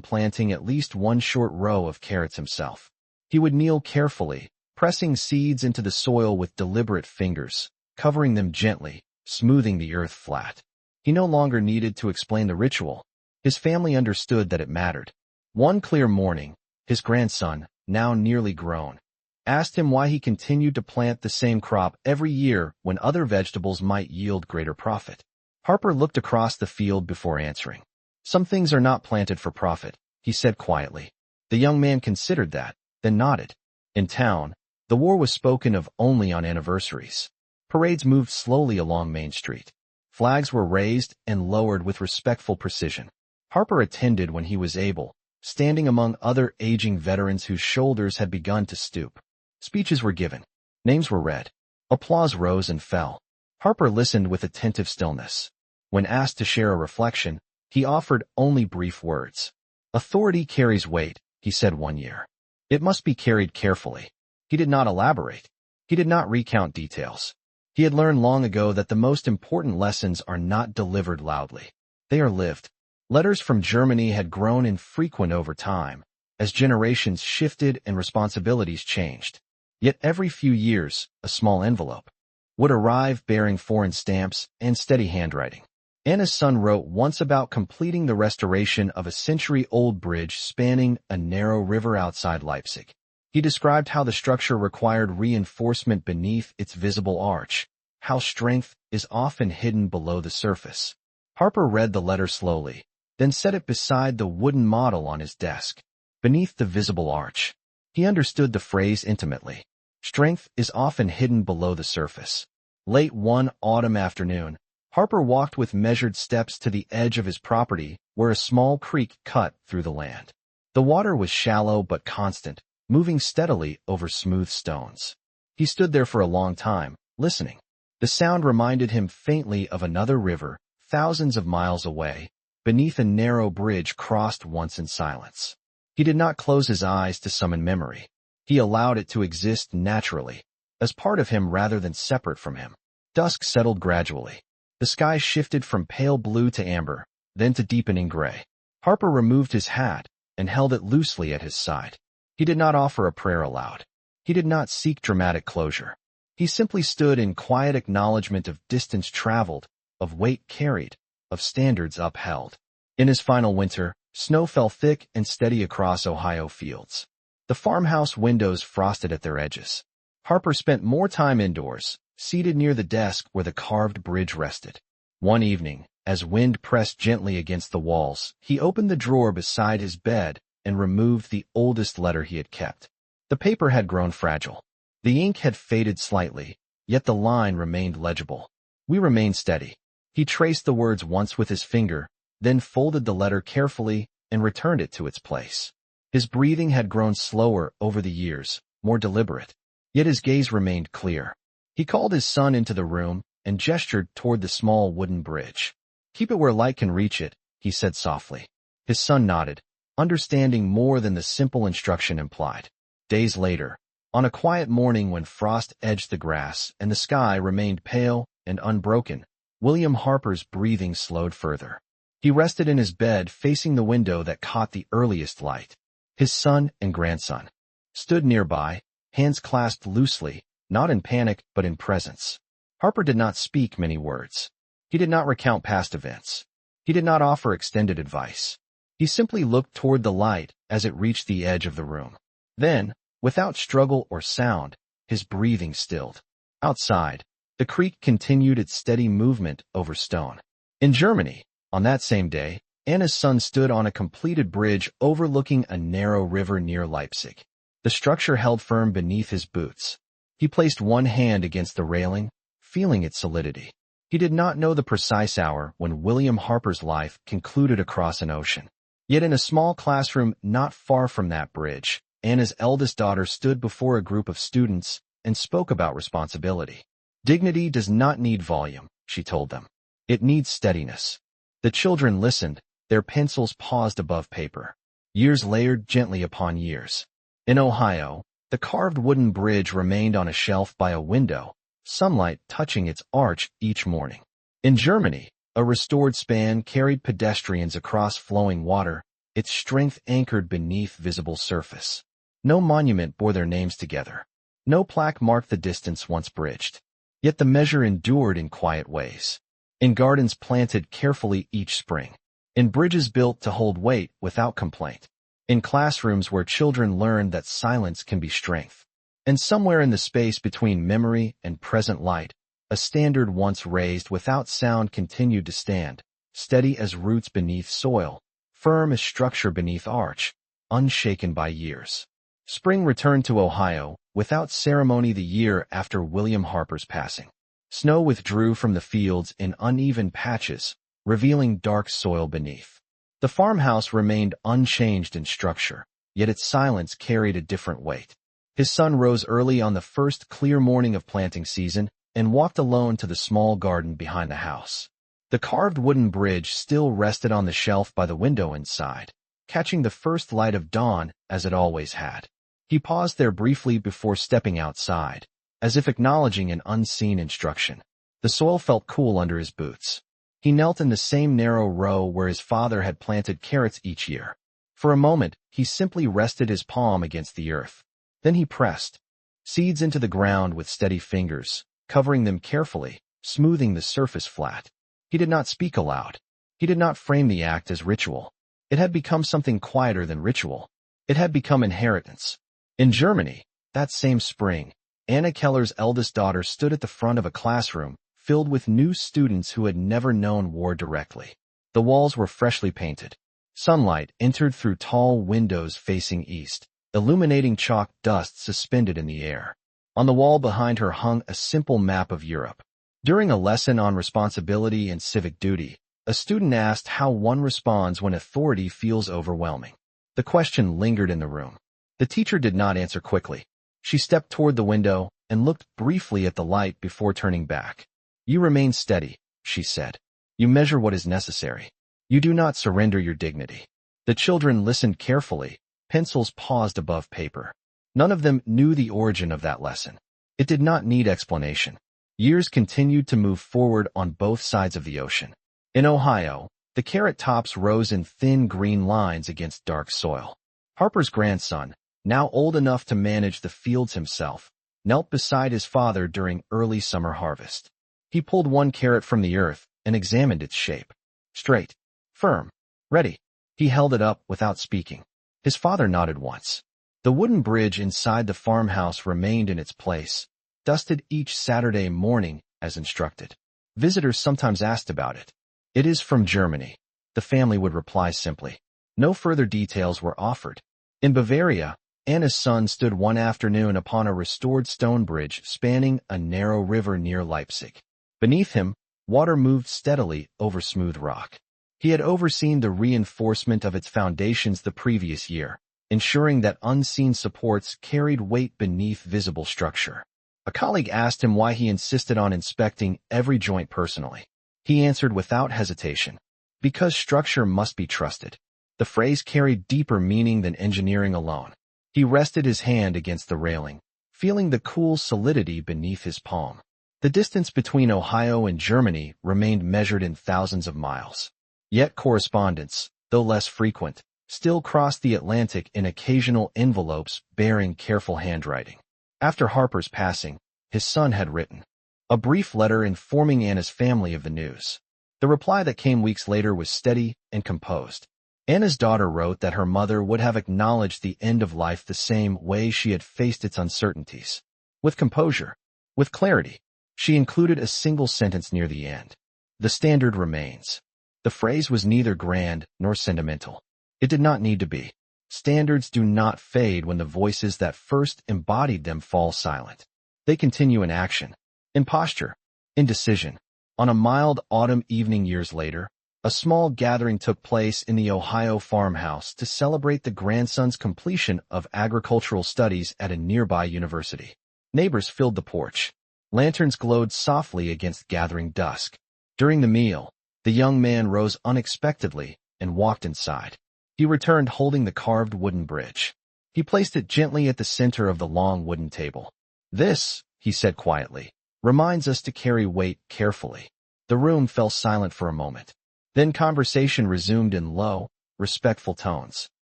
[SPEAKER 1] planting at least one short row of carrots himself. He would kneel carefully, pressing seeds into the soil with deliberate fingers, covering them gently, smoothing the earth flat. He no longer needed to explain the ritual. His family understood that it mattered. One clear morning, his grandson, now nearly grown, asked him why he continued to plant the same crop every year when other vegetables might yield greater profit. Harper looked across the field before answering. "Some things are not planted for profit," he said quietly. The young man considered that, then nodded. In town, the war was spoken of only on anniversaries. Parades moved slowly along Main Street. Flags were raised and lowered with respectful precision. Harper attended when he was able, standing among other aging veterans whose shoulders had begun to stoop. Speeches were given. Names were read. Applause rose and fell. Harper listened with attentive stillness. When asked to share a reflection, he offered only brief words. "Authority carries weight," he said one year. "It must be carried carefully." He did not elaborate. He did not recount details. He had learned long ago that the most important lessons are not delivered loudly. They are lived. Letters from Germany had grown infrequent over time, as generations shifted and responsibilities changed. Yet every few years, a small envelope would arrive bearing foreign stamps and steady handwriting. Anna's son wrote once about completing the restoration of a century-old bridge spanning a narrow river outside Leipzig. He described how the structure required reinforcement beneath its visible arch, how strength is often hidden below the surface. Harper read the letter slowly, then set it beside the wooden model on his desk. Beneath the visible arch. He understood the phrase intimately. Strength is often hidden below the surface. Late one autumn afternoon, Harper walked with measured steps to the edge of his property, where a small creek cut through the land. The water was shallow but constant, moving steadily over smooth stones. He stood there for a long time, listening. The sound reminded him faintly of another river, thousands of miles away, beneath a narrow bridge crossed once in silence. He did not close his eyes to summon memory. He allowed it to exist naturally, as part of him rather than separate from him. Dusk settled gradually. The sky shifted from pale blue to amber, then to deepening gray. Harper removed his hat and held it loosely at his side. He did not offer a prayer aloud. He did not seek dramatic closure. He simply stood in quiet acknowledgement of distance traveled, of weight carried, of standards upheld. In his final winter, snow fell thick and steady across Ohio fields. The farmhouse windows frosted at their edges. Harper spent more time indoors, seated near the desk where the carved bridge rested. One evening, as wind pressed gently against the walls, he opened the drawer beside his bed and removed the oldest letter he had kept. The paper had grown fragile. The ink had faded slightly, yet the line remained legible. "We remain steady." He traced the words once with his finger, then folded the letter carefully and returned it to its place. His breathing had grown slower over the years, more deliberate. Yet his gaze remained clear. He called his son into the room and gestured toward the small wooden bridge. "Keep it where light can reach it," he said softly. His son nodded, understanding more than the simple instruction implied. Days later, on a quiet morning when frost edged the grass and the sky remained pale and unbroken, William Harper's breathing slowed further. He rested in his bed facing the window that caught the earliest light. His son and grandson stood nearby, hands clasped loosely, not in panic but in presence. Harper did not speak many words. He did not recount past events. He did not offer extended advice. He simply looked toward the light as it reached the edge of the room. Then, without struggle or sound, his breathing stilled. Outside, the creek continued its steady movement over stone. In Germany, on that same day, Anna's son stood on a completed bridge overlooking a narrow river near Leipzig. The structure held firm beneath his boots. He placed one hand against the railing, feeling its solidity. He did not know the precise hour when William Harper's life concluded across an ocean. Yet in a small classroom not far from that bridge, Anna's eldest daughter stood before a group of students and spoke about responsibility. "Dignity does not need volume," she told them. "It needs steadiness." The children listened, their pencils paused above paper. Years layered gently upon years. In Ohio, the carved wooden bridge remained on a shelf by a window, sunlight touching its arch each morning. In Germany, a restored span carried pedestrians across flowing water, its strength anchored beneath visible surface. No monument bore their names together. No plaque marked the distance once bridged. Yet the measure endured in quiet ways. In gardens planted carefully each spring. In bridges built to hold weight without complaint. In classrooms where children learned that silence can be strength. And somewhere in the space between memory and present light, a standard once raised without sound continued to stand, steady as roots beneath soil, firm as structure beneath arch, unshaken by years. Spring returned to Ohio, without ceremony the year after William Harper's passing. Snow withdrew from the fields in uneven patches, revealing dark soil beneath. The farmhouse remained unchanged in structure, yet its silence carried a different weight. His son rose early on the first clear morning of planting season and walked alone to the small garden behind the house. The carved wooden bridge still rested on the shelf by the window inside, catching the first light of dawn as it always had. He paused there briefly before stepping outside, as if acknowledging an unseen instruction. The soil felt cool under his boots. He knelt in the same narrow row where his father had planted carrots each year. For a moment, he simply rested his palm against the earth. Then he pressed seeds into the ground with steady fingers, covering them carefully, smoothing the surface flat. He did not speak aloud. He did not frame the act as ritual. It had become something quieter than ritual. It had become inheritance. In Germany, that same spring, Anna Keller's eldest daughter stood at the front of a classroom filled with new students who had never known war directly. The walls were freshly painted. Sunlight entered through tall windows facing east, illuminating chalk dust suspended in the air. On the wall behind her hung a simple map of Europe. During a lesson on responsibility and civic duty, a student asked how one responds when authority feels overwhelming. The question lingered in the room. The teacher did not answer quickly. She stepped toward the window and looked briefly at the light before turning back. "You remain steady," she said. "You measure what is necessary. You do not surrender your dignity." The children listened carefully, pencils paused above paper. None of them knew the origin of that lesson. It did not need explanation. Years continued to move forward on both sides of the ocean. In Ohio, the carrot tops rose in thin green lines against dark soil. Harper's grandson, now old enough to manage the fields himself, knelt beside his father during early summer harvest. He pulled one carrot from the earth and examined its shape. Straight, firm, ready. He held it up without speaking. His father nodded once. The wooden bridge inside the farmhouse remained in its place, dusted each Saturday morning as instructed. Visitors sometimes asked about it. "It is from Germany," the family would reply simply. No further details were offered. In Bavaria, Anna's son stood one afternoon upon a restored stone bridge spanning a narrow river near Leipzig. Beneath him, water moved steadily over smooth rock. He had overseen the reinforcement of its foundations the previous year, ensuring that unseen supports carried weight beneath visible structure. A colleague asked him why he insisted on inspecting every joint personally. He answered without hesitation, "Because structure must be trusted." The phrase carried deeper meaning than engineering alone. He rested his hand against the railing, feeling the cool solidity beneath his palm. The distance between Ohio and Germany remained measured in thousands of miles. Yet correspondence, though less frequent, still crossed the Atlantic in occasional envelopes bearing careful handwriting. After Harper's passing, his son had written a brief letter informing Anna's family of the news. The reply that came weeks later was steady and composed. Anna's daughter wrote that her mother would have acknowledged the end of life the same way she had faced its uncertainties. With composure, with clarity. She included a single sentence near the end. "The standard remains." The phrase was neither grand nor sentimental. It did not need to be. Standards do not fade when the voices that first embodied them fall silent. They continue in action, in posture, in decision. On a mild autumn evening years later, a small gathering took place in the Ohio farmhouse to celebrate the grandson's completion of agricultural studies at a nearby university. Neighbors filled the porch. Lanterns glowed softly against gathering dusk. During the meal, the young man rose unexpectedly and walked inside. He returned holding the carved wooden bridge. He placed it gently at the center of the long wooden table. "This," he said quietly, "reminds us to carry weight carefully." The room fell silent for a moment. Then conversation resumed in low, respectful tones.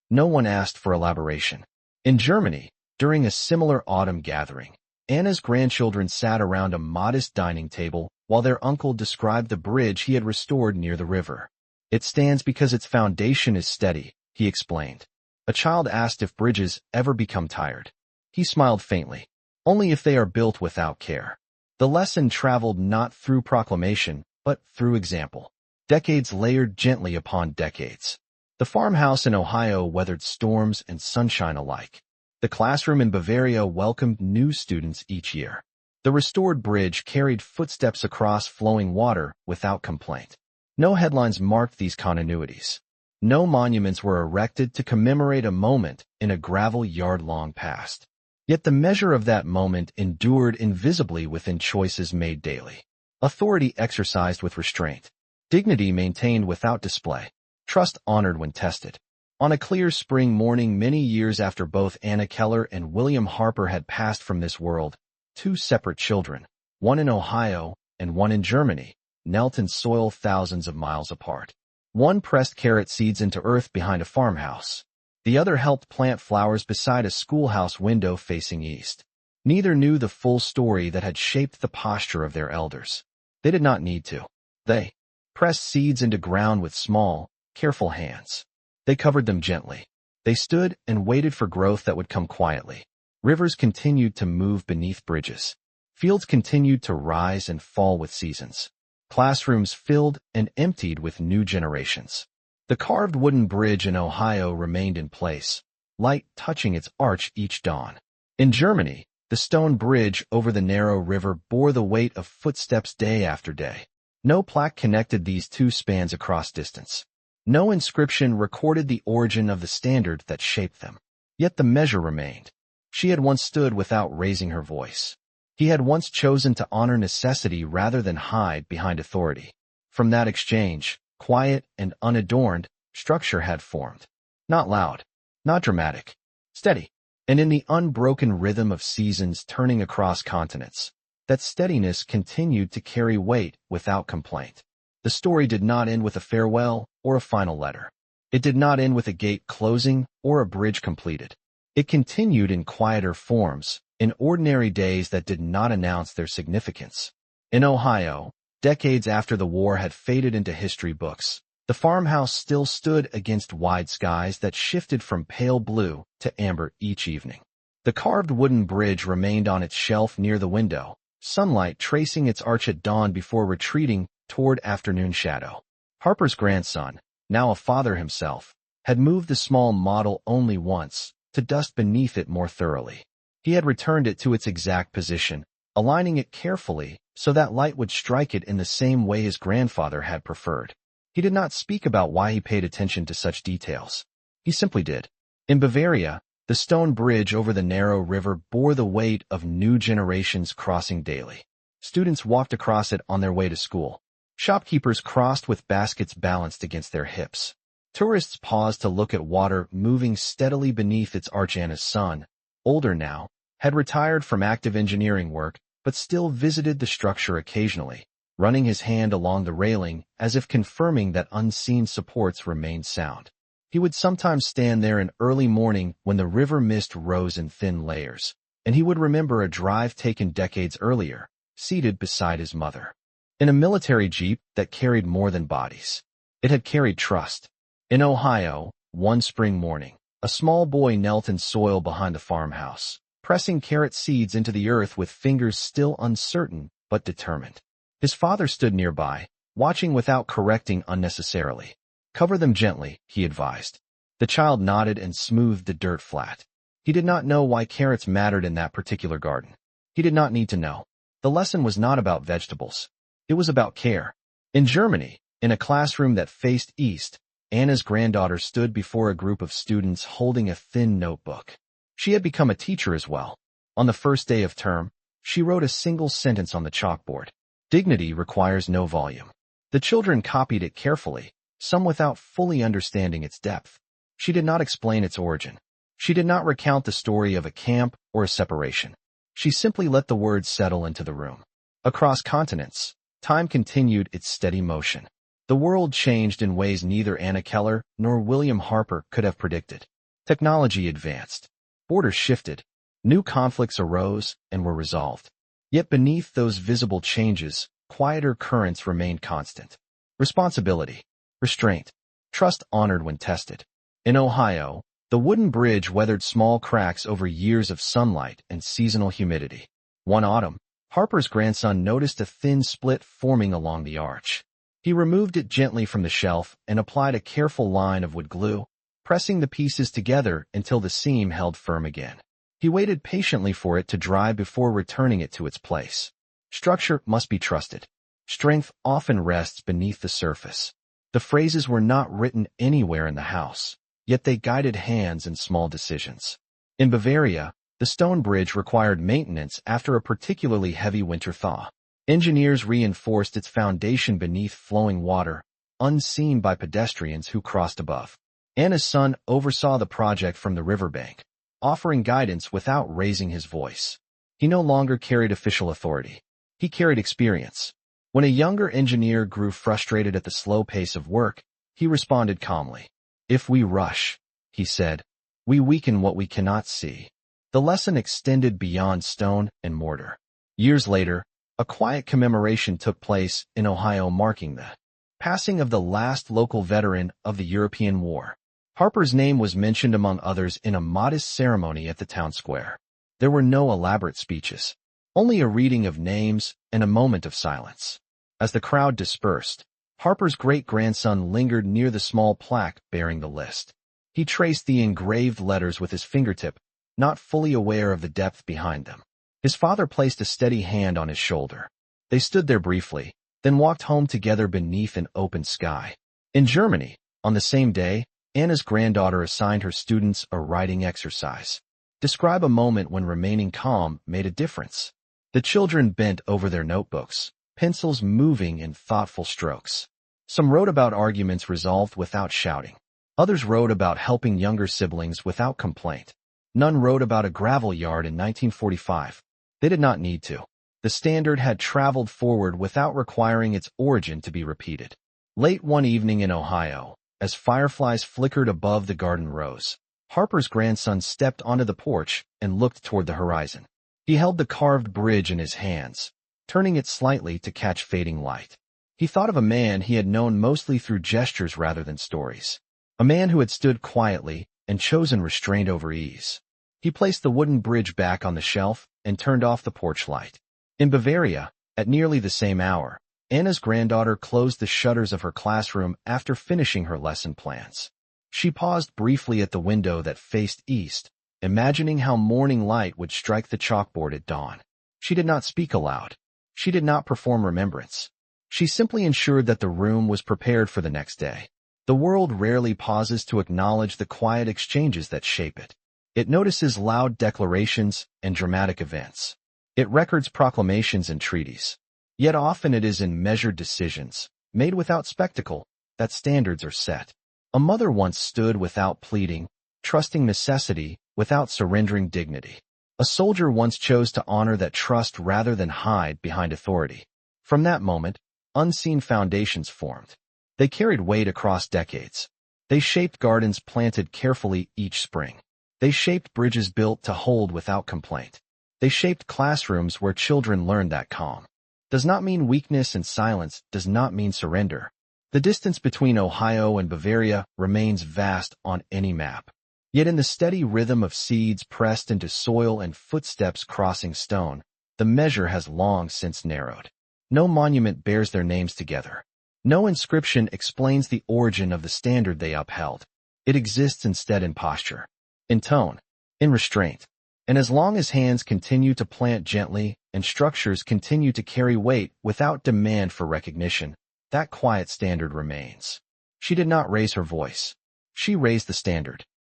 [SPEAKER 1] No one asked for elaboration. In Germany, During a similar autumn gathering, Anna's grandchildren sat around a modest dining table while their uncle described the bridge he had restored near the river. "It stands because its foundation is steady," he explained. A child asked if bridges ever become tired. He smiled faintly. "Only if they are built without care." The lesson traveled not through proclamation, but through example. Decades layered gently upon decades. The farmhouse in Ohio weathered storms and sunshine alike. The classroom in Bavaria welcomed new students each year. The restored bridge carried footsteps across flowing water without complaint. No headlines marked these continuities. No monuments were erected to commemorate a moment in a gravel yard long past. Yet the measure of that moment endured invisibly within choices made daily. Authority exercised with restraint. Dignity maintained without display. Trust honored when tested. On a clear spring morning many years after both Anna Keller and William Harper had passed from this world, two separate children, one in Ohio and one in Germany, knelt in soil thousands of miles apart. One pressed carrot seeds into earth behind a farmhouse. The other helped plant flowers beside a schoolhouse window facing east. Neither knew the full story that had shaped the posture of their elders. They did not need to. They pressed seeds into ground with small, careful hands. They covered them gently. They stood and waited for growth that would come quietly. Rivers continued to move beneath bridges. Fields continued to rise and fall with seasons. Classrooms filled and emptied with new generations. The carved wooden bridge in Ohio remained in place, light touching its arch each dawn. In Germany, the stone bridge over the narrow river bore the weight of footsteps day after day. No plaque connected these two spans across distance. No inscription recorded the origin of the standard that shaped them. Yet the measure remained. She had once stood without raising her voice. He had once chosen to honor necessity rather than hide behind authority. From that exchange, quiet and unadorned, structure had formed. Not loud, not dramatic, steady, and in the unbroken rhythm of seasons turning across continents, that steadiness continued to carry weight without complaint. The story did not end with a farewell or a final letter. It did not end with a gate closing or a bridge completed. It continued in quieter forms, in ordinary days that did not announce their significance. In Ohio, decades after the war had faded into history books, the farmhouse still stood against wide skies that shifted from pale blue to amber each evening. The carved wooden bridge remained on its shelf near the window, sunlight tracing its arch at dawn before retreating toward afternoon shadow. Harper's grandson, now a father himself, had moved the small model only once, to dust beneath it more thoroughly. He had returned it to its exact position, aligning it carefully so that light would strike it in the same way his grandfather had preferred. He did not speak about why he paid attention to such details. He simply did. In Bavaria, the stone bridge over the narrow river bore the weight of new generations crossing daily. Students walked across it on their way to school. Shopkeepers crossed with baskets balanced against their hips. Tourists paused to look at water moving steadily beneath its arch. Anna's son, older now, had retired from active engineering work, but still visited the structure occasionally, running his hand along the railing as if confirming that unseen supports remained sound. He would sometimes stand there in early morning when the river mist rose in thin layers, and he would remember a drive taken decades earlier, seated beside his mother. In a military jeep that carried more than bodies. It had carried trust. In Ohio, one spring morning, a small boy knelt in soil behind the farmhouse, pressing carrot seeds into the earth with fingers still uncertain but determined. His father stood nearby, watching without correcting unnecessarily. "Cover them gently," he advised. The child nodded and smoothed the dirt flat. He did not know why carrots mattered in that particular garden. He did not need to know. The lesson was not about vegetables. It was about care. In Germany, in a classroom that faced east, Anna's granddaughter stood before a group of students holding a thin notebook. She had become a teacher as well. On the first day of term, she wrote a single sentence on the chalkboard. "Dignity requires no volume." The children copied it carefully, some without fully understanding its depth. She did not explain its origin. She did not recount the story of a camp or a separation. She simply let the words settle into the room. Across continents, time continued its steady motion. The world changed in ways neither Anna Keller nor William Harper could have predicted. Technology advanced. Borders shifted. New conflicts arose and were resolved. Yet beneath those visible changes, quieter currents remained constant. Responsibility, restraint, trust honored when tested. In Ohio, the wooden bridge weathered small cracks over years of sunlight and seasonal humidity. One autumn, Harper's grandson noticed a thin split forming along the arch. He removed it gently from the shelf and applied a careful line of wood glue, pressing the pieces together until the seam held firm again. He waited patiently for it to dry before returning it to its place. Structure must be trusted. Strength often rests beneath the surface. The phrases were not written anywhere in the house, yet they guided hands in small decisions. In Bavaria, the stone bridge required maintenance after a particularly heavy winter thaw. Engineers reinforced its foundation beneath flowing water, unseen by pedestrians who crossed above. Anna's son oversaw the project from the riverbank, offering guidance without raising his voice. He no longer carried official authority. He carried experience. When a younger engineer grew frustrated at the slow pace of work, he responded calmly. "If we rush," he said, "we weaken what we cannot see." The lesson extended beyond stone and mortar. Years later, a quiet commemoration took place in Ohio marking the passing of the last local veteran of the European War. Harper's name was mentioned among others in a modest ceremony at the town square. There were no elaborate speeches, only a reading of names and a moment of silence. As the crowd dispersed, Harper's great-grandson lingered near the small plaque bearing the list. He traced the engraved letters with his fingertip, not fully aware of the depth behind them. His father placed a steady hand on his shoulder. They stood there briefly, then walked home together beneath an open sky. In Germany, on the same day, Anna's granddaughter assigned her students a writing exercise. Describe a moment when remaining calm made a difference. The children bent over their notebooks, pencils moving in thoughtful strokes. Some wrote about arguments resolved without shouting. Others wrote about helping younger siblings without complaint. None wrote about a gravel yard in 1945. They did not need to. The standard had traveled forward without requiring its origin to be repeated. Late one evening in Ohio, as fireflies flickered above the garden rows, Harper's grandson stepped onto the porch and looked toward the horizon. He held the carved bridge in his hands, turning it slightly to catch fading light. He thought of a man he had known mostly through gestures rather than stories. A man who had stood quietly and chosen restraint over ease. He placed the wooden bridge back on the shelf and turned off the porch light. In Bavaria, at nearly the same hour, Anna's granddaughter closed the shutters of her classroom after finishing her lesson plans. She paused briefly at the window that faced east, imagining how morning light would strike the chalkboard at dawn. She did not speak aloud. She did not perform remembrance. She simply ensured that the room was prepared for the next day. The world rarely pauses to acknowledge the quiet exchanges that shape it. It notices loud declarations and dramatic events. It records proclamations and treaties. Yet often it is in measured decisions, made without spectacle, that standards are set. A mother once stood without pleading, trusting necessity without surrendering dignity. A soldier once chose to honor that trust rather than hide behind authority. From that moment, unseen foundations formed. They carried weight across decades. They shaped gardens planted carefully each spring. They shaped bridges built to hold without complaint. They shaped classrooms where children learned that calm does not mean weakness and silence does not mean surrender. The distance between Ohio and Bavaria remains vast on any map. Yet in the steady rhythm of seeds pressed into soil and footsteps crossing stone, the measure has long since narrowed. No monument bears their names together. No inscription explains the origin of the standard they upheld. It exists instead in posture, in tone, in restraint. And as long as hands continue to plant gently and structures continue to carry weight without demand for recognition, that quiet standard remains. She did not raise her voice. She raised the standard.